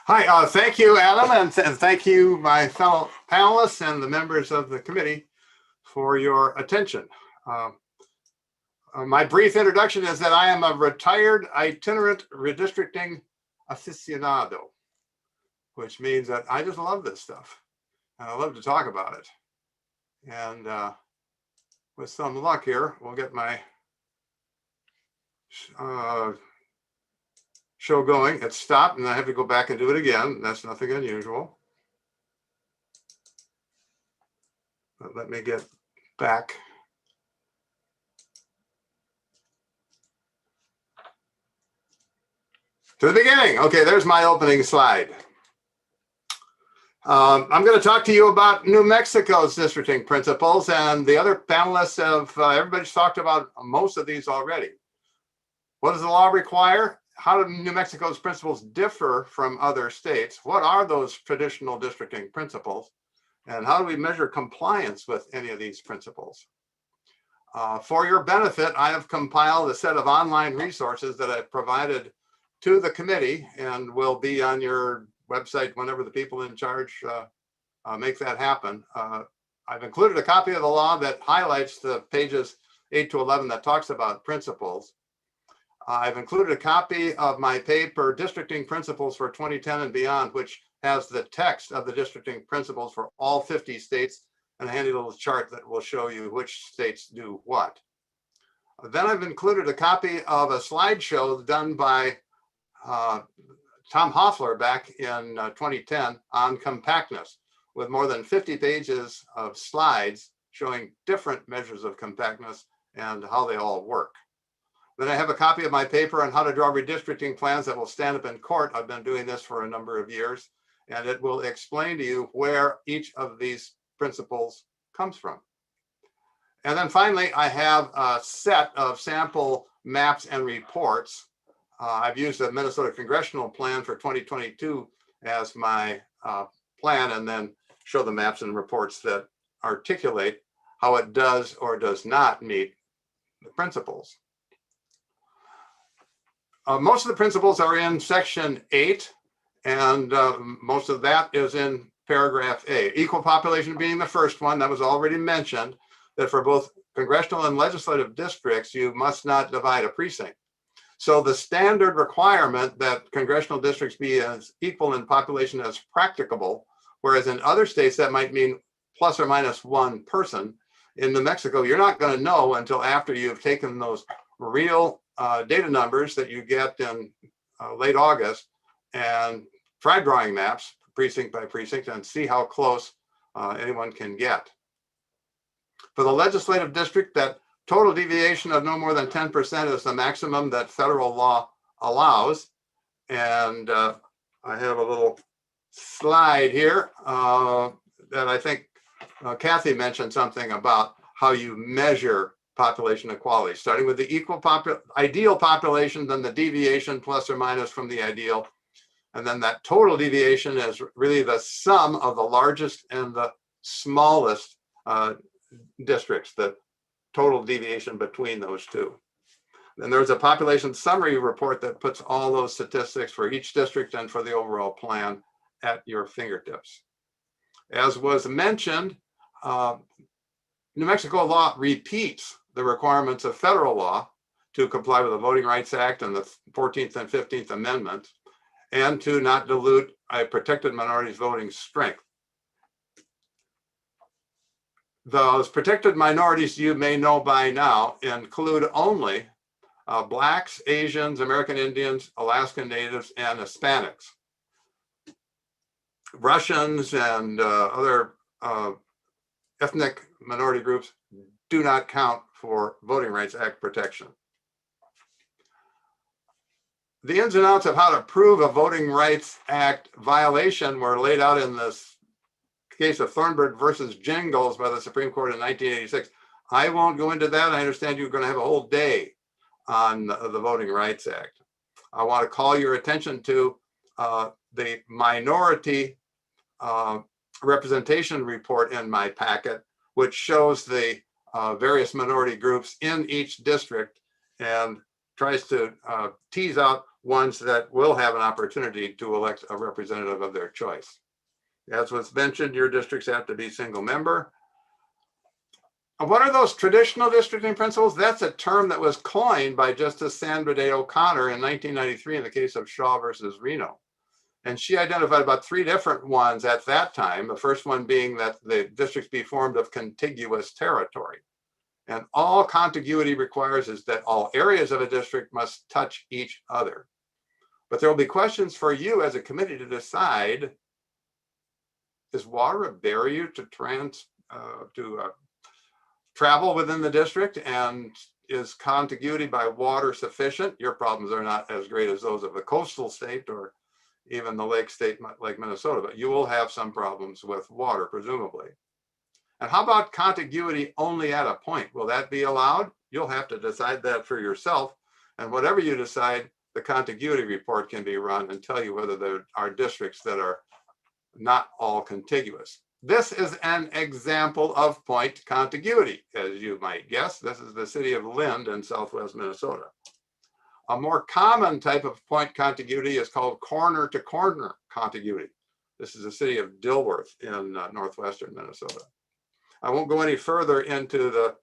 Hi, thank you, Adam, and thank you, my fellow panelists and the members of the committee for your attention. My brief introduction is that I am a retired itinerant redistricting aficionado, which means that I just love this stuff. And I love to talk about it. And with some luck here, we'll get my show going. It stopped and I have to go back and do it again. That's nothing unusual. But let me get back. To the beginning. Okay, there's my opening slide. I'm going to talk to you about New Mexico's districting principles, and the other panelists have, everybody's talked about most of these already. What does the law require? How do New Mexico's principles differ from other states? What are those traditional districting principles? And how do we measure compliance with any of these principles? For your benefit, I have compiled a set of online resources that I've provided to the committee and will be on your website whenever the people in charge make that happen. I've included a copy of the law that highlights the pages 8 to 11 that talks about principles. I've included a copy of my paper, Districting Principles for 2010 and Beyond, which has the text of the districting principles for all 50 states and a handy little chart that will show you which states do what. Then I've included a copy of a slideshow done by Tom Hoffler back in 2010 on compactness, with more than 50 pages of slides showing different measures of compactness and how they all work. Then I have a copy of my paper on how to draw redistricting plans that will stand up in court. I've been doing this for a number of years, and it will explain to you where each of these principles comes from. And then finally, I have a set of sample maps and reports. I've used the Minnesota Congressional Plan for 2022 as my plan, and then show the maps and reports that articulate how it does or does not meet the principles. Most of the principles are in section 8, and most of that is in paragraph A. Equal population being the first one that was already mentioned, that for both congressional and legislative districts, you must not divide a precinct. So the standard requirement that congressional districts be as equal in population as practicable, whereas in other states that might mean plus or minus one person. In New Mexico, you're not going to know until after you've taken those real data numbers that you get in late August and try drawing maps precinct by precinct and see how close anyone can get. For the legislative district, that total deviation of no more than 10% is the maximum that federal law allows. And I have a little slide here that I think Kathy mentioned something about how you measure population equality, starting with the ideal population, then the deviation plus or minus from the ideal. And then that total deviation is really the sum of the largest and the smallest districts. The total deviation between those two. Then there's a population summary report that puts all those statistics for each district and for the overall plan at your fingertips. As was mentioned, New Mexico law repeats the requirements of federal law to comply with the Voting Rights Act and the 14th and 15th Amendments, and to not dilute a protected minority's voting strength. Those protected minorities, you may know by now, include only Blacks, Asians, American Indians, Alaskan Natives, and Hispanics. Russians and other ethnic minority groups do not count for Voting Rights Act protection. The ins and outs of how to prove a Voting Rights Act violation were laid out in this case of Thornburg versus Jingles by the Supreme Court in 1986. I won't go into that. I understand you're going to have a whole day on the Voting Rights Act. I want to call your attention to the minority representation report in my packet, which shows the various minority groups in each district and tries to tease out ones that will have an opportunity to elect a representative of their choice. As was mentioned, your districts have to be single member. What are those traditional districting principles? That's a term that was coined by Justice Sandra Day O'Connor in 1993 in the case of Shaw versus Reno. And she identified about 3 different ones at that time. The first one being that the districts be formed of contiguous territory. And all contiguity requires is that all areas of a district must touch each other. But there will be questions for you as a committee to decide, is water a barrier to travel within the district, and is contiguity by water sufficient? Your problems are not as great as those of a coastal state or even the lake state like Minnesota, but you will have some problems with water, presumably. And how about contiguity only at a point? Will that be allowed? You'll have to decide that for yourself. And whatever you decide, the contiguity report can be run and tell you whether there are districts that are not all contiguous. This is an example of point contiguity, as you might guess. This is the city of Lind in southwest Minnesota. A more common type of point contiguity is called corner to corner contiguity. This is the city of Dilworth in northwestern Minnesota. I won't go any further into the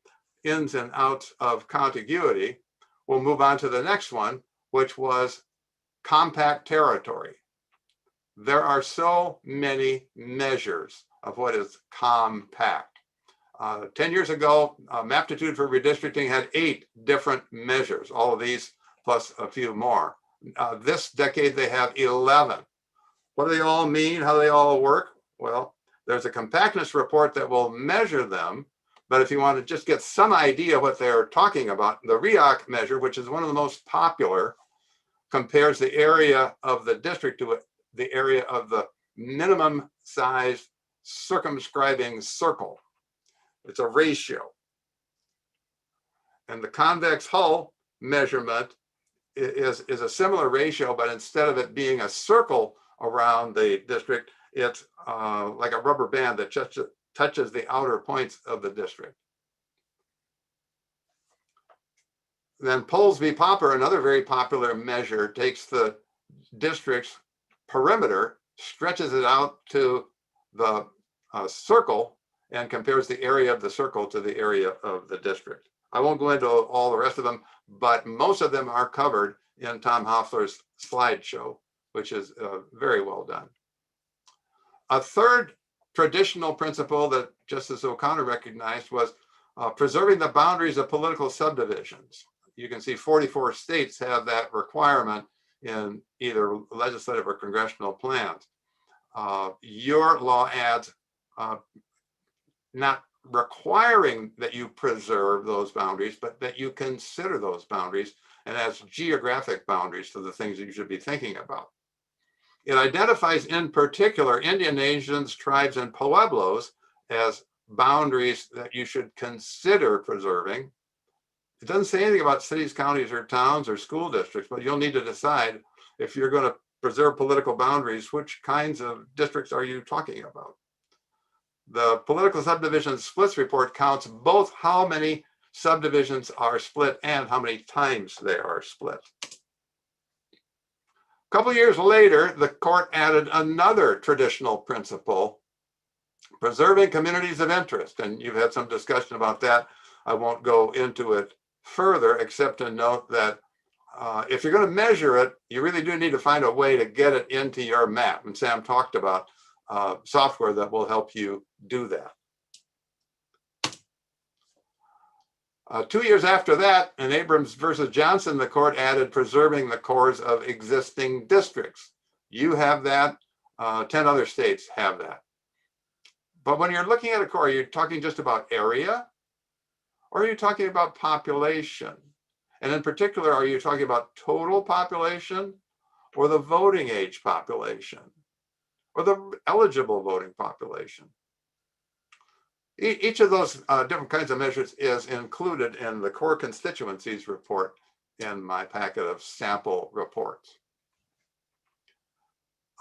ins and outs of contiguity. We'll move on to the next one, which was compact territory. There are so many measures of what is compact. 10 years ago, Maptitude for Redistricting had 8 different measures, all of these plus a few more. This decade, they have 11. What do they all mean? How do they all work? Well, there's a compactness report that will measure them, but if you want to just get some idea what they're talking about, the REOC measure, which is one of the most popular, compares the area of the district to the area of the minimum size circumscribing circle. It's a ratio. And the convex hull measurement is a similar ratio, but instead of it being a circle around the district, it's like a rubber band that touches the outer points of the district. Then Poles v. Popper, another very popular measure, takes the district's perimeter, stretches it out to the circle, and compares the area of the circle to the area of the district. I won't go into all the rest of them, but most of them are covered in Tom Hoffler's slideshow, which is very well done. A third traditional principle that Justice O'Connor recognized was preserving the boundaries of political subdivisions. You can see 44 states have that requirement in either legislative or congressional plans. Your law adds not requiring that you preserve those boundaries, but that you consider those boundaries and as geographic boundaries to the things that you should be thinking about. It identifies in particular Indian nations, tribes, and pueblos as boundaries that you should consider preserving. It doesn't say anything about cities, counties, or towns or school districts, but you'll need to decide if you're going to preserve political boundaries, which kinds of districts are you talking about? The political subdivision splits report counts both how many subdivisions are split and how many times they are split. A couple years later, the court added another traditional principle, preserving communities of interest. And you've had some discussion about that. I won't go into it further, except to note that if you're going to measure it, you really do need to find a way to get it into your map. And Sam talked about software that will help you do that. 2 years after that, in Abrams versus Johnson, the court added preserving the cores of existing districts. You have that, 10 other states have that. But when you're looking at a core, are you talking just about area? Or are you talking about population? And in particular, are you talking about total population or the voting age population or the eligible voting population? Each of those different kinds of measures is included in the core constituencies report in my packet of sample reports.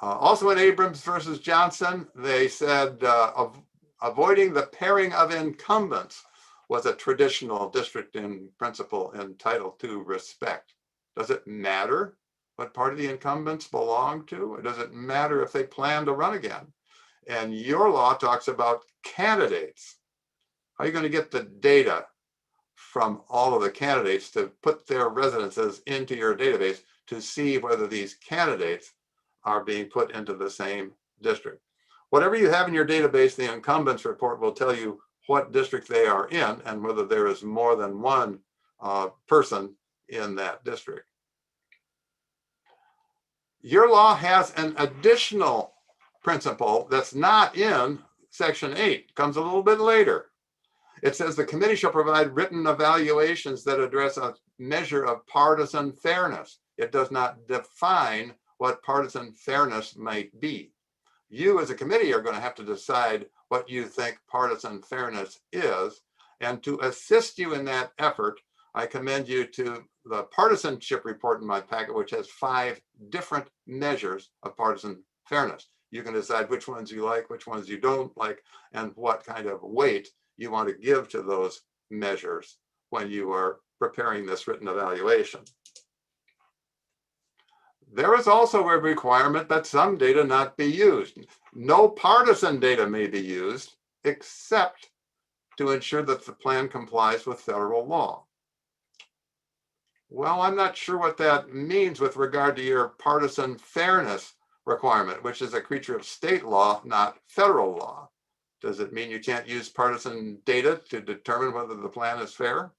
Also in Abrams versus Johnson, they said avoiding the pairing of incumbents was a traditional districting principle entitled to respect. Does it matter what party the incumbents belong to? Or does it matter if they plan to run again? And your law talks about candidates. How are you going to get the data from all of the candidates to put their residences into your database to see whether these candidates are being put into the same district? Whatever you have in your database, the incumbents report will tell you what district they are in and whether there is more than one person in that district. Your law has an additional principle that's not in Section 8, comes a little bit later. It says the committee shall provide written evaluations that address a measure of partisan fairness. It does not define what partisan fairness might be. You as a committee are going to have to decide what you think partisan fairness is. And to assist you in that effort, I commend you to the partisanship report in my packet, which has 5 different measures of partisan fairness. You can decide which ones you like, which ones you don't like, and what kind of weight you want to give to those measures when you are preparing this written evaluation. There is also a requirement that some data not be used. No partisan data may be used except to ensure that the plan complies with federal law. Well, I'm not sure what that means with regard to your partisan fairness requirement, which is a creature of state law, not federal law. Does it mean you can't use partisan data to determine whether the plan is fair?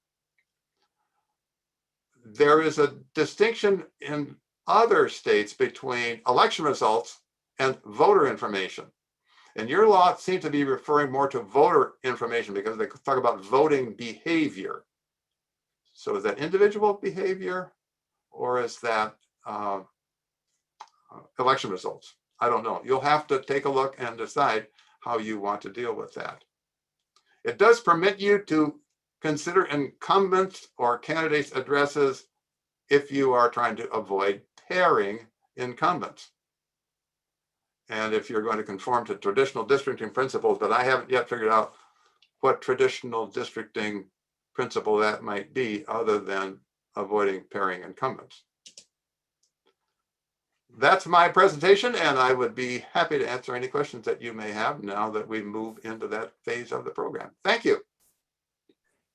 There is a distinction in other states between election results and voter information. And your law seems to be referring more to voter information because they talk about voting behavior. So is that individual behavior or is that election results? I don't know. You'll have to take a look and decide how you want to deal with that. It does permit you to consider incumbents or candidates' addresses if you are trying to avoid pairing incumbents. And if you're going to conform to traditional districting principles, but I haven't yet figured out what traditional districting principle that might be other than avoiding pairing incumbents. That's my presentation, and I would be happy to answer any questions that you may have now that we move into that phase of the program. Thank you.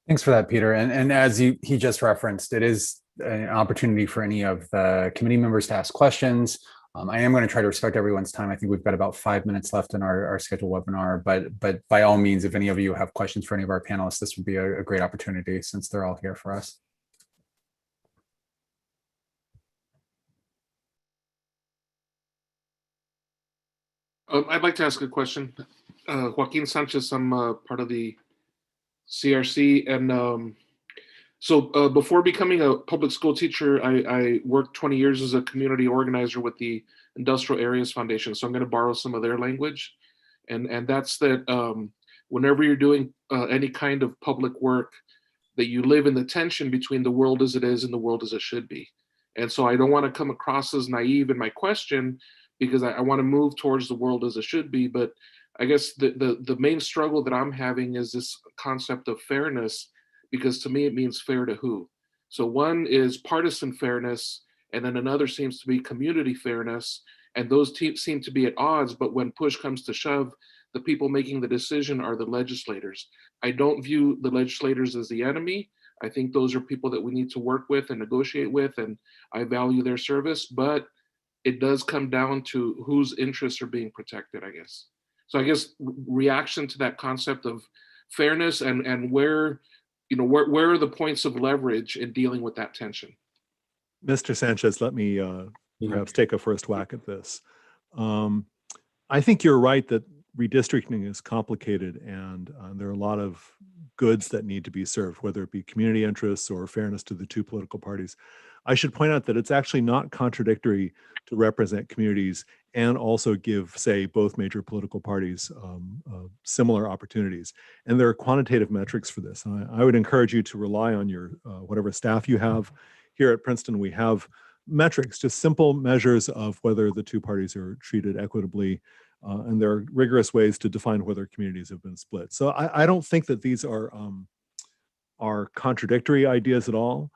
Thanks for that, Peter. And as he just referenced, it is an opportunity for any of the committee members to ask questions. I am going to try to respect everyone's time. I think we've got about 5 minutes left in our scheduled webinar, but by all means, if any of you have questions for any of our panelists, this would be a great opportunity since they're all here for us. I'd like to ask a question. Joaquin Sanchez, I'm part of the CRC. And so before becoming a public school teacher, I worked 20 years as a community organizer with the Industrial Areas Foundation. So I'm going to borrow some of their language. And that's that whenever you're doing any kind of public work, that you live in the tension between the world as it is and the world as it should be. And so I don't want to come across as naive in my question, because I want to move towards the world as it should be. But I guess the main struggle that I'm having is this concept of fairness, because to me it means fair to who. So one is partisan fairness, and then another seems to be community fairness, and those seem to be at odds, but when push comes to shove, the people making the decision are the legislators. I don't view the legislators as the enemy. I think those are people that we need to work with and negotiate with, and I value their service, but it does come down to whose interests are being protected, I guess. So I guess reaction to that concept of fairness and where, where are the points of leverage in dealing with that tension? Mr. Sanchez, let me perhaps take a first whack at this. I think you're right that redistricting is complicated, and there are a lot of goods that need to be served, whether it be community interests or fairness to the two political parties. I should point out that it's actually not contradictory to represent communities and also give, say, both major political parties similar opportunities. And there are quantitative metrics for this. I would encourage you to rely on your whatever staff you have. Here at Princeton, we have metrics, just simple measures of whether the two parties are treated equitably. And there are rigorous ways to define whether communities have been split. So I don't think that these are contradictory ideas at all.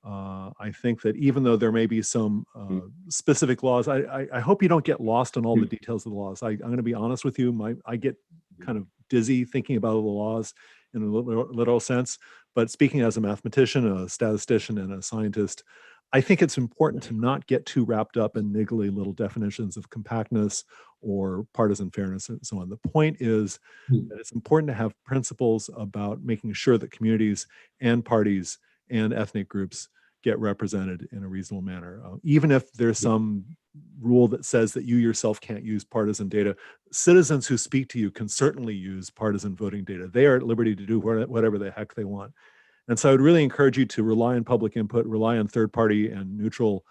I think that even though there may be some specific laws, I hope you don't get lost in all the details of the laws. I'm going to be honest with you. I get kind of dizzy thinking about the laws in a literal sense. But speaking as a mathematician, a statistician, and a scientist, I think it's important to not get too wrapped up in niggly little definitions of compactness or partisan fairness and so on. The point is that it's important to have principles about making sure that communities and parties and ethnic groups get represented in a reasonable manner. Even if there's some rule that says that you yourself can't use partisan data, citizens who speak to you can certainly use partisan voting data. They are at liberty to do whatever the heck they want. And so I would really encourage you to rely on public input, rely on third-party and neutral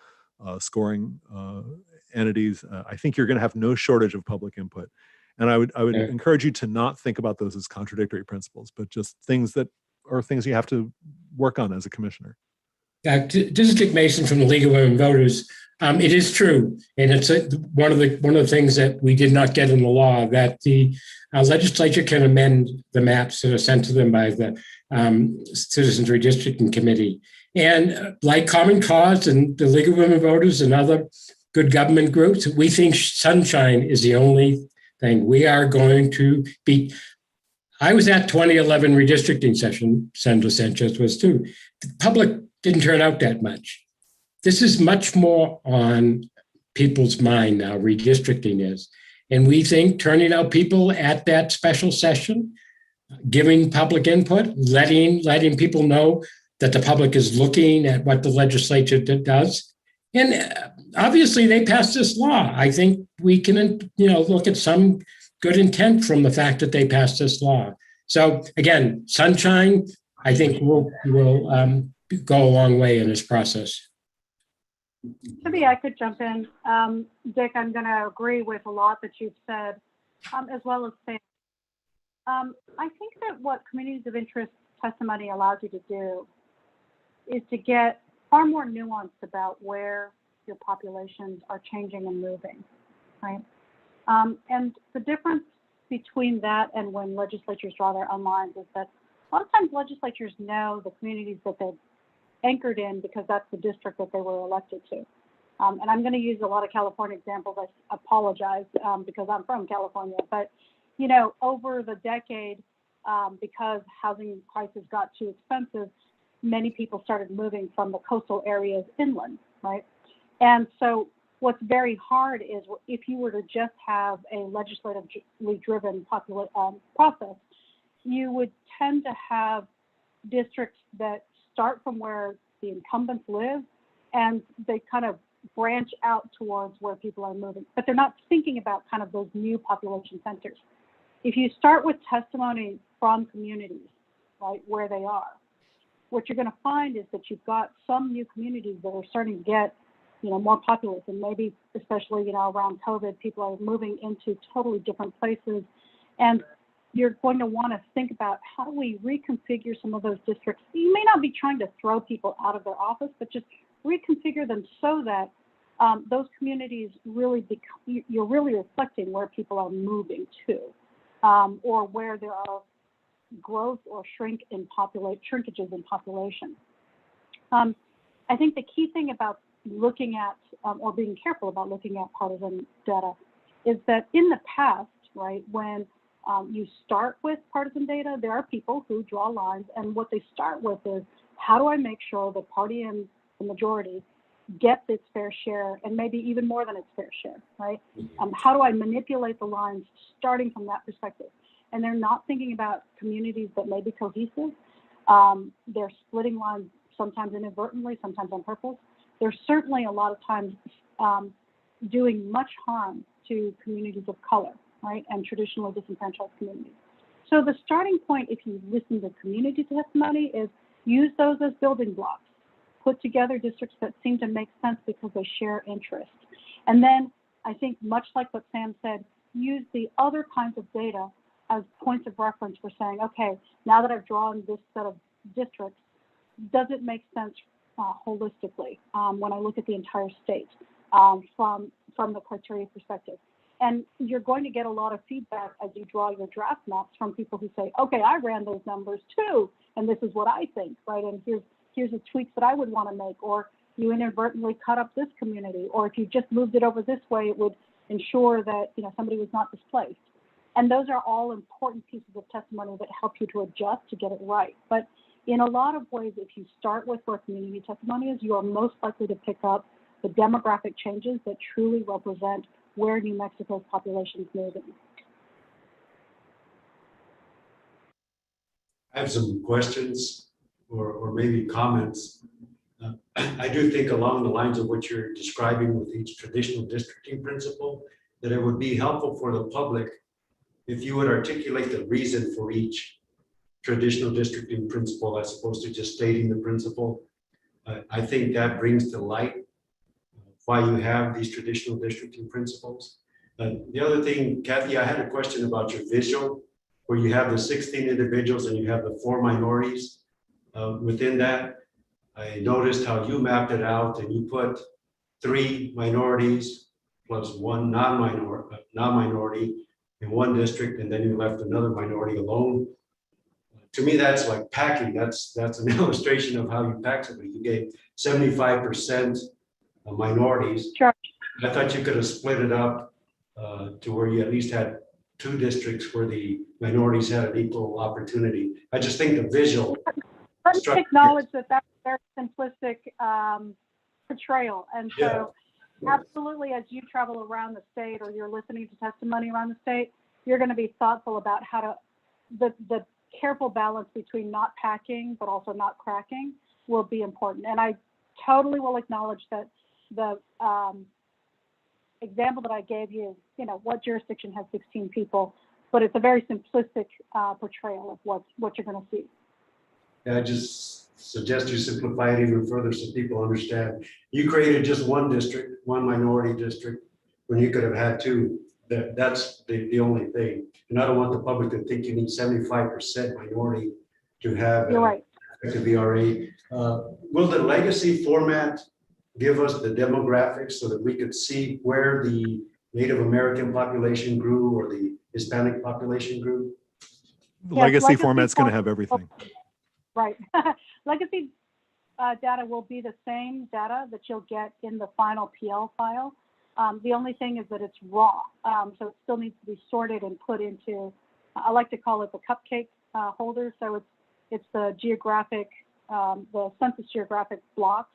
scoring entities. I think you're going to have no shortage of public input. And I would encourage you to not think about those as contradictory principles, but just things that are things you have to work on as a commissioner. This is Dick Mason from the League of Women Voters. It is true, and it's one of the things that we did not get in the law, that the legislature can amend the maps that are sent to them by the Citizens Redistricting Committee. And like Common Cause and the League of Women Voters and other good government groups, we think sunshine is the only thing. We are going to be. I was at 2011 redistricting session, Senator Sanchez was too. The public didn't turn out that much. This is much more on people's mind now, redistricting is. And we think turning out people at that special session, giving public input, letting people know that the public is looking at what the legislature does. And obviously they passed this law. I think we can, look at some good intent from the fact that they passed this law. So again, sunshine, I think will go a long way in this process. Maybe I could jump in. Dick, I'm going to agree with a lot that you've said, as well as Sam. I think that what communities of interest testimony allows you to do is to get far more nuanced about where your populations are changing and moving, right? And the difference between that and when legislatures draw their own lines is that a lot of times legislatures know the communities that they're anchored in because that's the district that they were elected to. And I'm going to use a lot of California examples. I apologize because I'm from California, but over the decade, because housing prices got too expensive, many people started moving from the coastal areas inland, right? And so what's very hard is if you were to just have a legislatively driven process, you would tend to have districts that start from where the incumbents live and they kind of branch out towards where people are moving, but they're not thinking about kind of those new population centers. If you start with testimony from communities, right, where they are, what you're going to find is that you've got some new communities that are starting to get, more populous, and maybe especially, around COVID, people are moving into totally different places, and you're going to want to think about how do we reconfigure some of those districts. You may not be trying to throw people out of their office, but just reconfigure them so that those communities really you're really reflecting where people are moving to, or where there are, growth or shrinkages in population. I think the key thing about looking at or being careful about looking at partisan data is that in the past, right, when you start with partisan data, there are people who draw lines, and what they start with is, how do I make sure the party in the majority gets its fair share, and maybe even more than its fair share, right? How do I manipulate the lines starting from that perspective? And they're not thinking about communities that may be cohesive. They're splitting lines sometimes inadvertently, sometimes on purpose. There's certainly a lot of times doing much harm to communities of color, right, and traditionally disenfranchised communities. So the starting point, if you listen to community testimony, is use those as building blocks. Put together districts that seem to make sense because they share interests. And then I think, much like what Sam said, use the other kinds of data as points of reference for saying, okay, now that I've drawn this set of districts, does it make sense holistically when I look at the entire state from the criteria perspective? And you're going to get a lot of feedback as you draw your draft maps from people who say, okay, I ran those numbers too, and this is what I think, right? And here's the tweaks that I would want to make, or you inadvertently cut up this community, or if you just moved it over this way, it would ensure that somebody was not displaced. And those are all important pieces of testimony that help you to adjust to get it right. But in a lot of ways, if you start with where community testimony is, you are most likely to pick up the demographic changes that truly represent where New Mexico's population is moving. I have some questions or maybe comments. I do think along the lines of what you're describing with each traditional districting principle, that it would be helpful for the public if you would articulate the reason for each traditional districting principle as opposed to just stating the principle. I think that brings to light why you have these traditional districting principles. The other thing, Kathy, I had a question about your visual, where you have the 16 individuals and you have the 4 minorities within that. I noticed how you mapped it out, and you put 3 minorities plus 1 non-minority in one district, and then you left another minority alone. To me, that's like packing. That's an illustration of how you pack something. You gave 75% minorities. Sure. I thought you could have split it up to where you at least had 2 districts where the minorities had an equal opportunity. I just think the visual. Let me acknowledge that that's a very simplistic portrayal. And so absolutely, as you travel around the state or you're listening to testimony around the state, you're going to be thoughtful about how to, the careful balance between not packing but also not cracking will be important. And I totally will acknowledge that the example that I gave you is, what jurisdiction has 16 people, but it's a very simplistic portrayal of what you're going to see. I just suggest you simplify it even further so people understand. You created just one district, one minority district, when you could have had 2. That's the only thing. And I don't want the public to think you need 75% minority to have You're right. effective VRA. Will the legacy format give us the demographics so that we could see where the Native American population grew or the Hispanic population grew? The Yes, legacy format's going to have everything. Right. Legacy data will be the same data that you'll get in the final PL file. The only thing is that it's raw. So it still needs to be sorted and put into, I like to call it the cupcake holder. So it's the geographic, the census geographic blocks.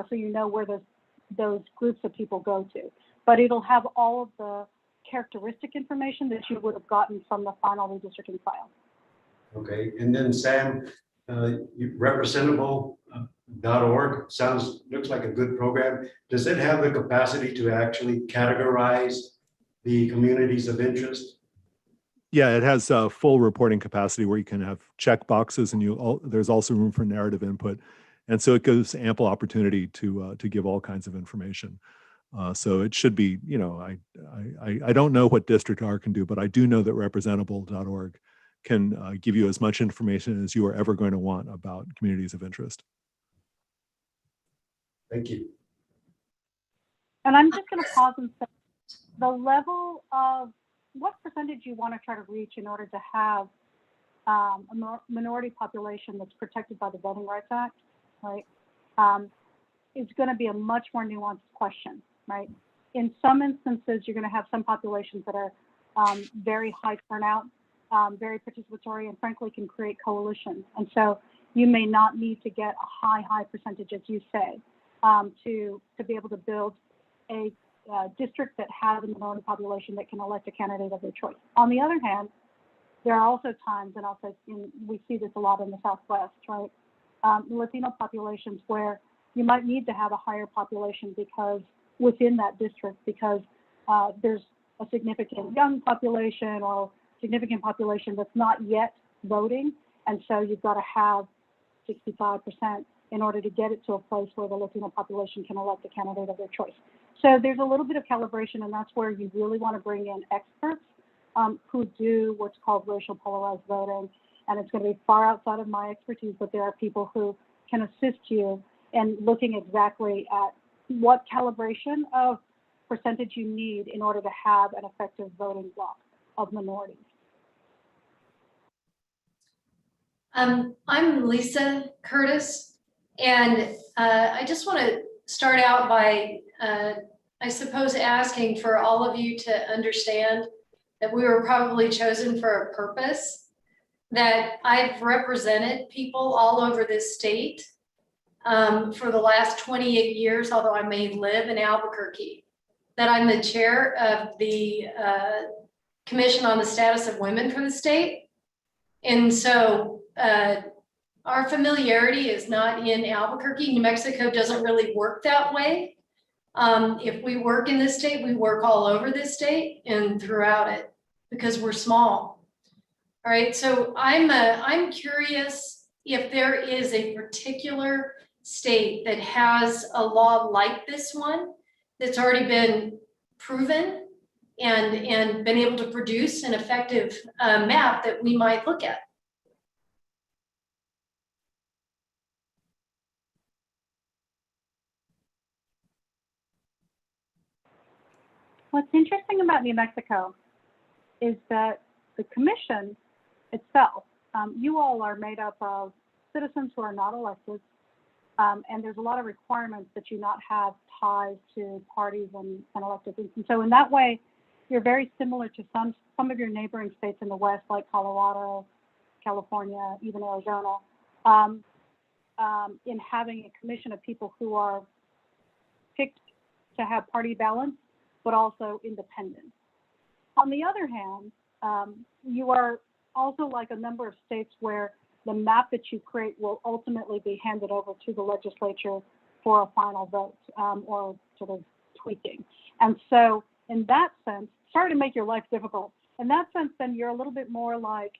So you know where those groups of people go to. But it'll have all of the characteristic information that you would have gotten from the final redistricting file. Okay, and then Sam, representable.org looks like a good program. Does it have the capacity to actually categorize the communities of interest? Yeah, it has full reporting capacity where you can have check boxes, and there's also room for narrative input. And so it gives ample opportunity to give all kinds of information. So it should be, I don't know what District R can do, but I do know that representable.org can give you as much information as you are ever going to want about communities of interest. Thank you. And I'm just going to pause and say the level of what percentage you want to try to reach in order to have minority population that's protected by the Voting Rights Act, right, is going to be a much more nuanced question, right? In some instances, you're going to have some populations that are very high turnout, very participatory, and frankly can create coalitions. And so you may not need to get a high percentage, as you say, to be able to build a district that has a minority population that can elect a candidate of their choice. On the other hand, there are also times, and also we see this a lot in the Southwest, right? Latino populations where you might need to have a higher population because within that district, because there's a significant young population or significant population that's not yet voting. And so you've got to have 65% in order to get it to a place where the Latino population can elect a candidate of their choice. So there's a little bit of calibration, and that's where you really want to bring in experts who do what's called racial polarized voting. And it's going to be far outside of my expertise, but there are people who can assist you in looking exactly at what calibration of percentage you need in order to have an effective voting bloc of minorities. I'm Lisa Curtis, and I just want to start out by, I suppose, asking for all of you to understand that we were probably chosen for a purpose, that I've represented people all over this state for the last 28 years, although I may live in Albuquerque, that I'm the chair of the Commission on the Status of Women for the state. And so our familiarity is not in Albuquerque. New Mexico doesn't really work that way. If we work in this state, we work all over this state and throughout it because we're small. All right, so I'm curious if there is a particular state that has a law like this one that's already been proven and been able to produce an effective map that we might look at. What's interesting about New Mexico is that the commission itself, you all are made up of citizens who are not elected, and there's a lot of requirements that you not have ties to parties and elected things. And so in that way, you're very similar to some of your neighboring states in the West, like Colorado, California, even Arizona, in having a commission of people who are picked to have party balance, but also independent. On the other hand, you are also like a number of states where the map that you create will ultimately be handed over to the legislature for a final vote or sort of tweaking. And so in that sense, sorry to make your life difficult. In that sense, then you're a little bit more like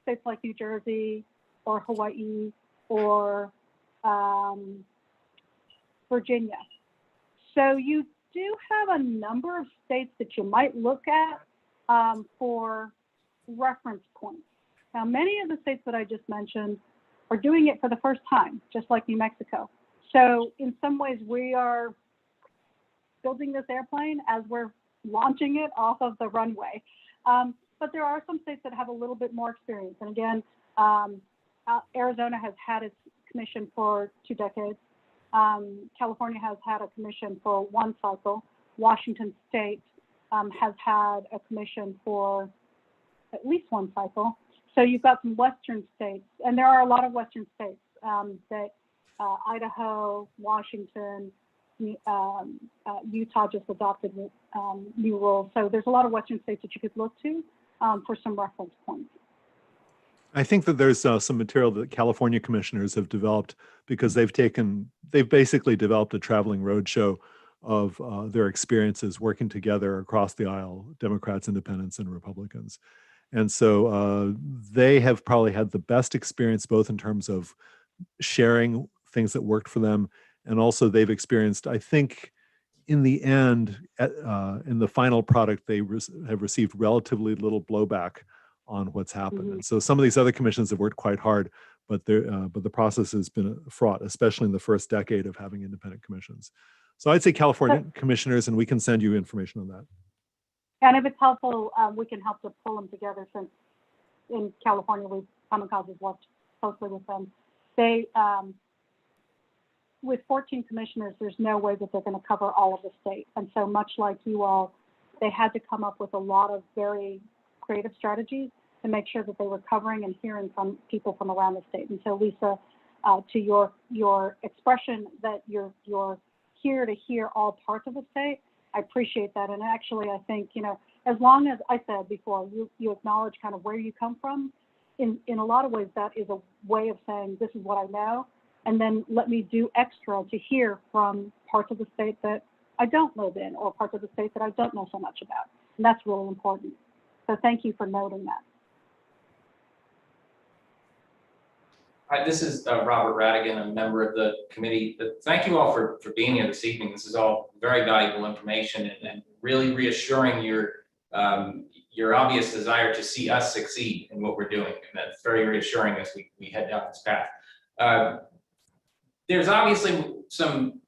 states like New Jersey or Hawaii or Virginia. So you do have a number of states that you might look at for reference points. Now, many of the states that I just mentioned are doing it for the first time, just like New Mexico. So in some ways, we are building this airplane as we're launching it off of the runway. But there are some states that have a little bit more experience. And again, Arizona has had its commission for 2 decades. California has had a commission for 1 cycle. Washington State has had a commission for at least 1 cycle. So you've got some Western states, and there are a lot of Western states that Idaho, Washington, Utah just adopted new rules. So there's a lot of Western states that you could look to for some reference points. I think that there's some material that California commissioners have developed because they've basically developed a traveling roadshow of their experiences working together across the aisle, Democrats, Independents, and Republicans. And so they have probably had the best experience, both in terms of sharing things that worked for them, and also they've experienced, I think, in the end, in the final product, they have received relatively little blowback on what's happened. Mm-hmm. And so some of these other commissions have worked quite hard, but the process has been fraught, especially in the first decade of having independent commissions. So I'd say California commissioners, and we can send you information on that. And if it's helpful, we can help to pull them together, since in California, Common Cause has worked closely with them. They, with 14 commissioners, there's no way that they're going to cover all of the state. And so much like you all, they had to come up with a lot of very creative strategies to make sure that they were covering and hearing from people from around the state. And so Lisa, to your expression that you're here to hear all parts of the state, I appreciate that. And actually, I think, you know, as long as I said before, you acknowledge kind of where you come from, in a lot of ways, that is a way of saying, this is what I know. And then let me do extra to hear from parts of the state that I don't live in, or parts of the state that I don't know so much about. And that's really important. So thank you for noting that. Hi, this is Robert Radigan, a member of the committee. But thank you all for being here this evening. This is all very valuable information and really reassuring your obvious desire to see us succeed in what we're doing. And that's very reassuring as we head down this path. There's obviously some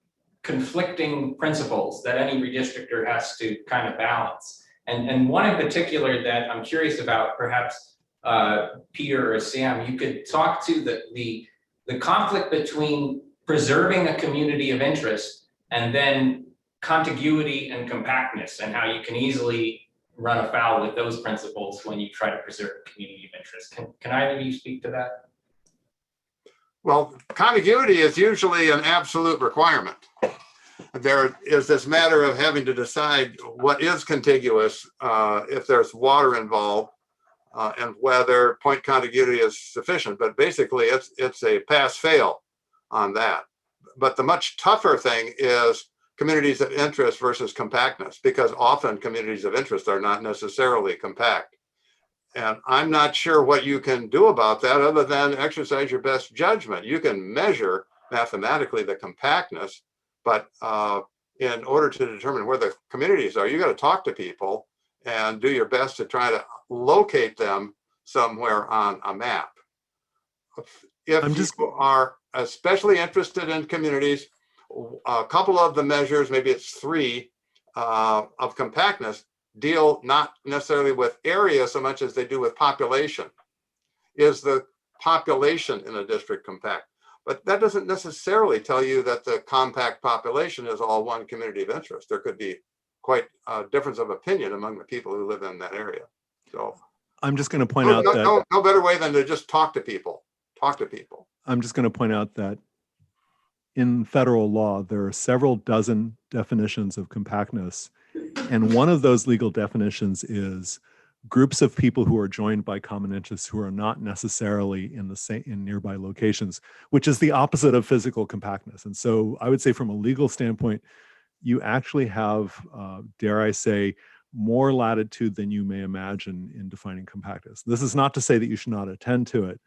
conflicting principles that any redistrictor has to kind of balance. And one in particular that I'm curious about, perhaps Peter or Sam, you could talk to the conflict between preserving a community of interest and then contiguity and compactness, and how you can easily run afoul with those principles when you try to preserve a community of interest. Can either of you speak to that? Well, contiguity is usually an absolute requirement. There is this matter of having to decide what is contiguous if there's water involved, and whether point contiguity is sufficient. But basically, it's a pass-fail on that. But the much tougher thing is communities of interest versus compactness, because often communities of interest are not necessarily compact. And I'm not sure what you can do about that other than exercise your best judgment. You can measure mathematically the compactness, but in order to determine where the communities are, you got to talk to people and do your best to try to locate them somewhere on a map. If people are especially interested in communities, a couple of the measures, maybe it's 3 of compactness, deal not necessarily with area so much as they do with population. Is the population in a district compact? But that doesn't necessarily tell you that the compact population is all one community of interest. There could be quite a difference of opinion among the people who live in that area. So I'm just going to point out that no better way than to just talk to people. Talk to people. I'm just going to point out that in federal law, there are several dozen definitions of compactness. And one of those legal definitions is groups of people who are joined by common interests who are not necessarily in nearby locations, which is the opposite of physical compactness. And so I would say from a legal standpoint, you actually have, dare I say, more latitude than you may imagine in defining compactness. This is not to say that you should not attend to it,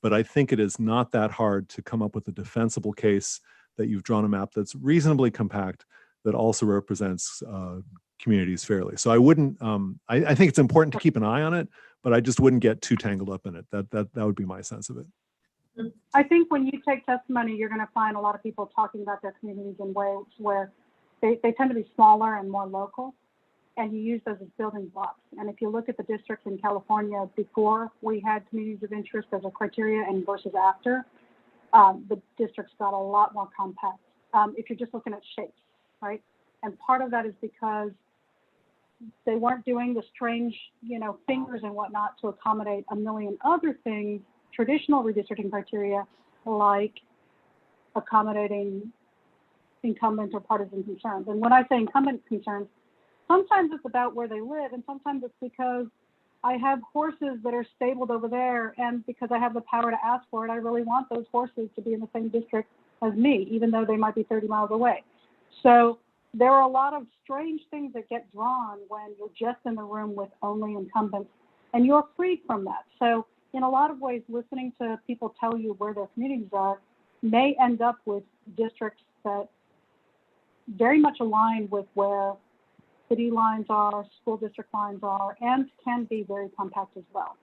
but I think it is not that hard to come up with a defensible case that you've drawn a map that's reasonably compact that also represents communities fairly. So I wouldn't, I think it's important to keep an eye on it, but I just wouldn't get too tangled up in it. That would be my sense of it. I think when you take testimony, you're going to find a lot of people talking about their communities in ways where they tend to be smaller and more local, and you use those as building blocks. And if you look at the districts in California before we had communities of interest as a criteria and versus after, the districts got a lot more compact. If you're just looking at shapes, right? And part of that is because they weren't doing the strange, fingers and whatnot to accommodate a million other things, traditional redistricting criteria, like accommodating incumbent or partisan concerns. And when I say incumbent concerns, sometimes it's about where they live, and sometimes it's because I have horses that are stabled over there, and because I have the power to ask for it, I really want those horses to be in the same district as me, even though they might be 30 miles away. So there are a lot of strange things that get drawn when you're just in the room with only incumbents, and you're freed from that. So in a lot of ways, listening to people tell you where their communities are may end up with districts that very much align with where city lines are, school district lines are, and can be very compact as well.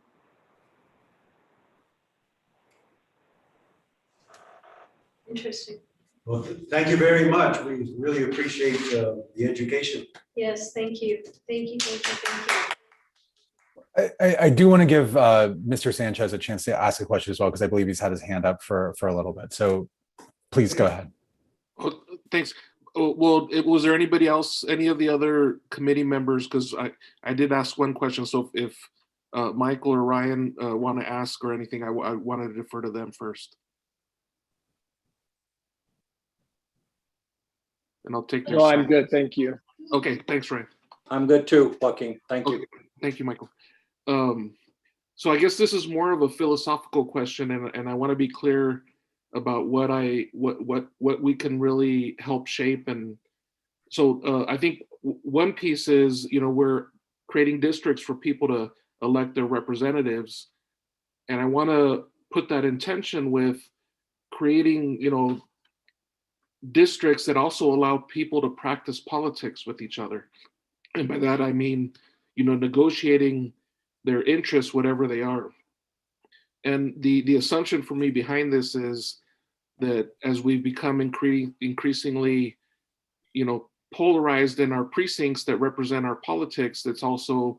Interesting. Well, thank you very much. We really appreciate the education. Yes, thank you. Thank you, thank you, thank you. I do want to give Mr. Sanchez a chance to ask a question as well, because I believe he's had his hand up for a little bit. So please go ahead. Oh, thanks. Oh, well, was there anybody else, any of the other committee members? Because I did ask one question. So if Michael or Ryan want to ask or anything, I wanted to defer to them first. And I'll take your No, I'm good. Thank you. Okay, thanks, Ryan. I'm good too, Joaquin. Thank you. Okay, thank you, Michael. So I guess this is more of a philosophical question, and I want to be clear about what we can really help shape. And so I think one piece is, we're creating districts for people to elect their representatives, and I want to put that in tension with creating, districts that also allow people to practice politics with each other. And by that I mean, negotiating their interests, whatever they are. And the assumption for me behind this is that as we become increasingly, polarized in our precincts that represent our politics, that's also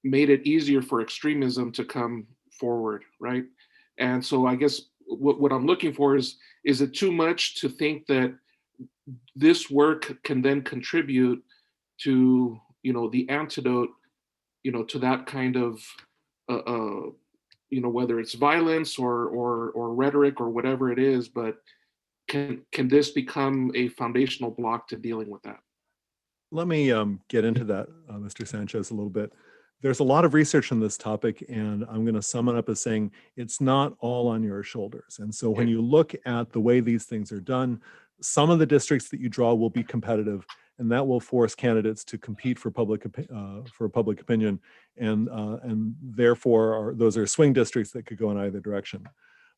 made it easier for extremism to come forward, right? And so I guess what I'm looking for is it too much to think that this work can then contribute to, the antidote, to that kind of, whether it's violence or rhetoric or whatever it is, but can this become a foundational block to dealing with that? Let me get into that, Mr. Sanchez, a little bit. There's a lot of research on this topic, and I'm going to sum it up as saying it's not all on your shoulders. And so when you look at the way these things are done, some of the districts that you draw will be competitive, and that will force candidates to compete for public opinion, and therefore those are swing districts that could go in either direction.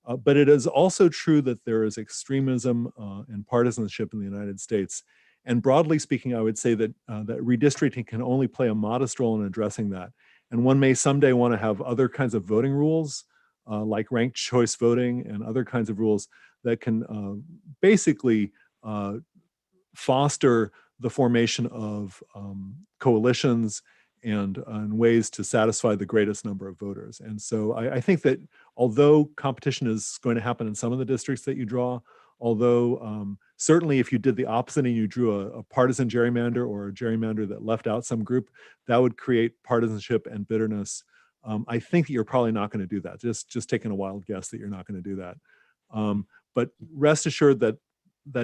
But it is also true that there is extremism and partisanship in the United States. And broadly speaking, I would say that that redistricting can only play a modest role in addressing that. And one may someday want to have other kinds of voting rules, like ranked choice voting and other kinds of rules that can basically foster the formation of coalitions and ways to satisfy the greatest number of voters. And so I think that although competition is going to happen in some of the districts that you draw, although certainly if you did the opposite and you drew a partisan gerrymander or a gerrymander that left out some group, that would create partisanship and bitterness. I think that you're probably not going to do that. Just taking a wild guess that you're not going to do that. But rest assured that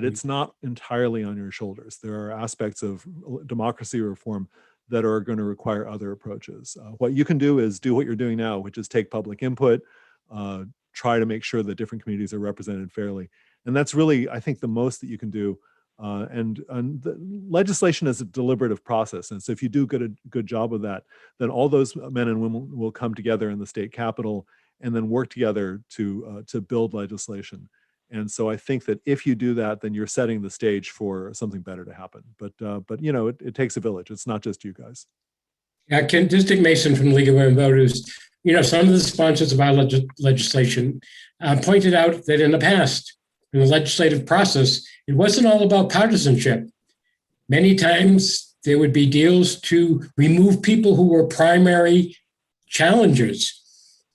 it's not entirely on your shoulders. There are aspects of democracy reform that are going to require other approaches. What you can do is do what you're doing now, which is take public input, try to make sure that different communities are represented fairly. And that's really, I think, the most that you can do. And the legislation is a deliberative process. And so if you do a good job of that, then all those men and women will come together in the state capitol and then work together to build legislation. And so I think that if you do that, then you're setting the stage for something better to happen. But it takes a village. It's not just you guys. Ken, District Mason from the League of Women Voters, some of the sponsors of our legislation pointed out that in the past, in the legislative process, it wasn't all about partisanship. Many times there would be deals to remove people who were primary challengers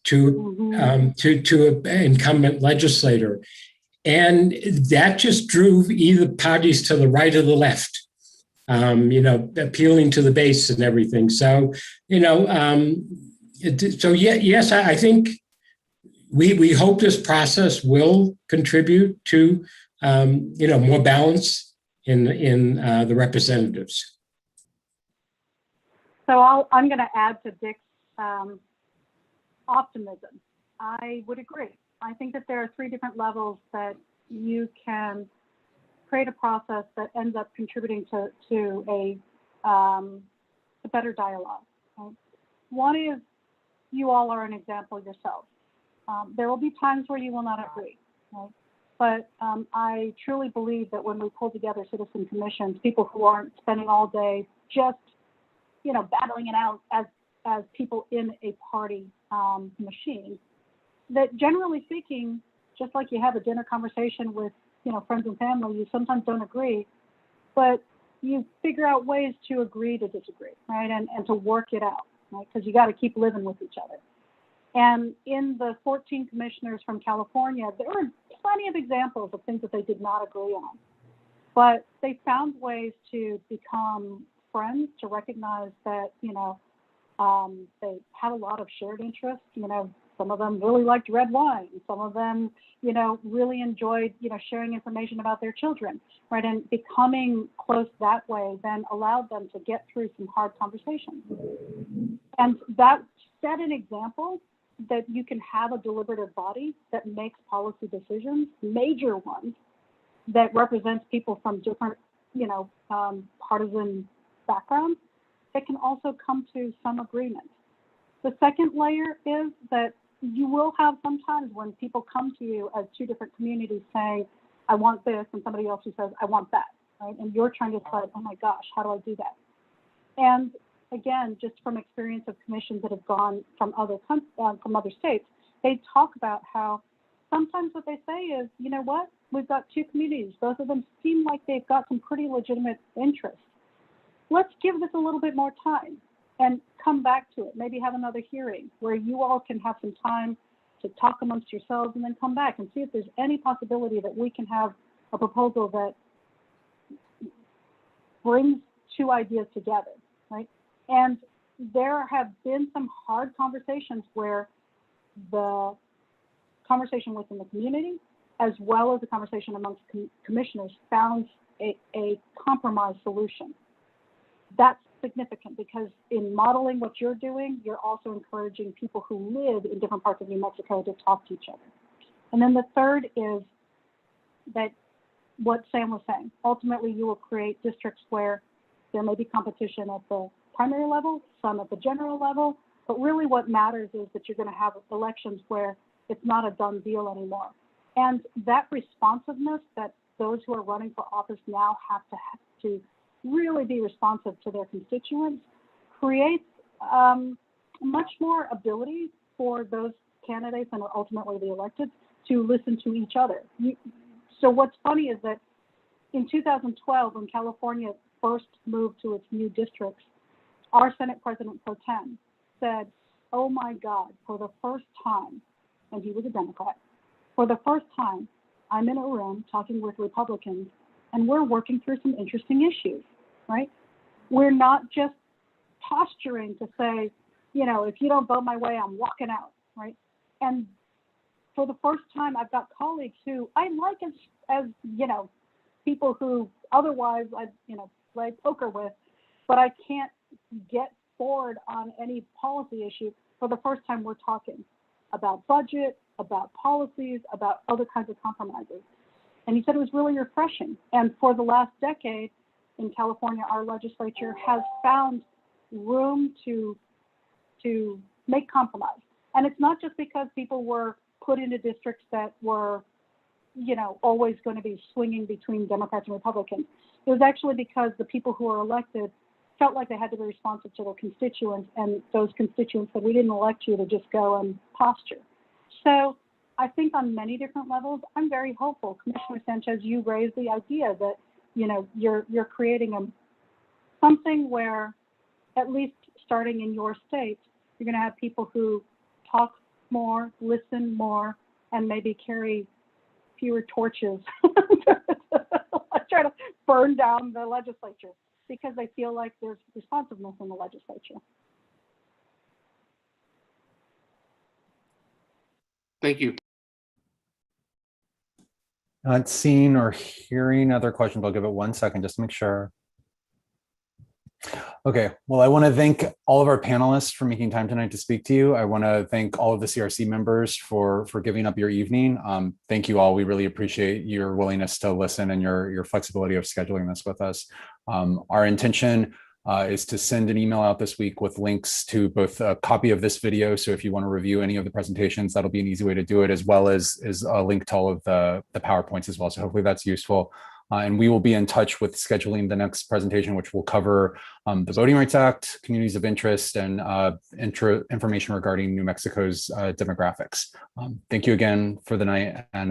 to an incumbent legislator. And that just drove either parties to the right or the left, appealing to the base and everything. So, yes, I think we hope this process will contribute to, more balance in the representatives. So I'm going to add to Dick's optimism. I would agree. I think that there are three different levels that you can create a process that ends up contributing to a better dialogue. Right? One is you all are an example yourself. There will be times where you will not agree, right? But I truly believe that when we pull together citizen commissions, people who aren't spending all day just, battling it out as people in a party machine, that generally speaking, just like you have a dinner conversation with, friends and family, you sometimes don't agree, but you figure out ways to agree to disagree, right? And to work it out. right? Because you got to keep living with each other. And in the 14 commissioners from California, there were plenty of examples of things that they did not agree on. But they found ways to become friends, to recognize that, they had a lot of shared interests. Some of them really liked red wine. Some of them, really enjoyed, sharing information about their children, right? And becoming close that way then allowed them to get through some hard conversations. And that set an example that you can have a deliberative body that makes policy decisions, major ones, that represents people from different, partisan backgrounds, that can also come to some agreement. The second layer is that you will have sometimes when people come to you as two different communities saying, I want this, and somebody else who says, I want that, right? And you're trying to decide, oh my gosh, how do I do that? And again, just from experience of commissions that have gone from other states, they talk about how sometimes what they say is, you know what, we've got two communities. Both of them seem like they've got some pretty legitimate interests. Let's give this a little bit more time and come back to it. Maybe have another hearing where you all can have some time to talk amongst yourselves and then come back and see if there's any possibility that we can have a proposal that brings two ideas together, right? And there have been some hard conversations where the conversation within the community, as well as the conversation amongst commissioners, found a compromise solution. That's significant because in modeling what you're doing, you're also encouraging people who live in different parts of New Mexico to talk to each other. And then the third is that what Sam was saying, ultimately you will create districts where there may be competition at the primary level, some at the general level, but really what matters is that you're going to have elections where it's not a done deal anymore. And that responsiveness that those who are running for office now have to really be responsive to their constituents creates much more ability for those candidates and ultimately the elected to listen to each other. So what's funny is that in 2012, when California first moved to its new districts, our Senate President Pro Tem said, oh my God, for the first time, and he was a Democrat, for the first time, I'm in a room talking with Republicans and we're working through some interesting issues, right? We're not just posturing to say, if you don't vote my way, I'm walking out, right? And for the first time, I've got colleagues who I like as people who otherwise I, play poker with, but I can't get forward on any policy issue. For the first time, we're talking about budget, about policies, about other kinds of compromises. And he said it was really refreshing. And for the last decade in California, our legislature has found room to make compromise. And it's not just because people were put into districts that were, always going to be swinging between Democrats and Republicans. It was actually because the people who were elected felt like they had to be responsive to their constituents, and those constituents said, we didn't elect you to just go and posture. So I think on many different levels, I'm very hopeful. Commissioner Sanchez, you raised the idea that, you're creating something where, at least starting in your state, you're going to have people who talk more, listen more, and maybe carry fewer torches try to burn down the legislature because they feel like there's responsiveness in the legislature. Thank you. Not seeing or hearing other questions. I'll give it 1 second just to make sure. Okay, well, I want to thank all of our panelists for making time tonight to speak to you. I want to thank all of the CRC members for giving up your evening. Thank you all. We really appreciate your willingness to listen and your flexibility of scheduling this with us. Our intention is to send an email out this week with links to both a copy of this video. So if you want to review any of the presentations, that'll be an easy way to do it, as well as a link to all of the PowerPoints as well. So hopefully that's useful. And we will be in touch with scheduling the next presentation, which will cover the Voting Rights Act, communities of interest, and information regarding New Mexico's demographics. Thank you again for the night, and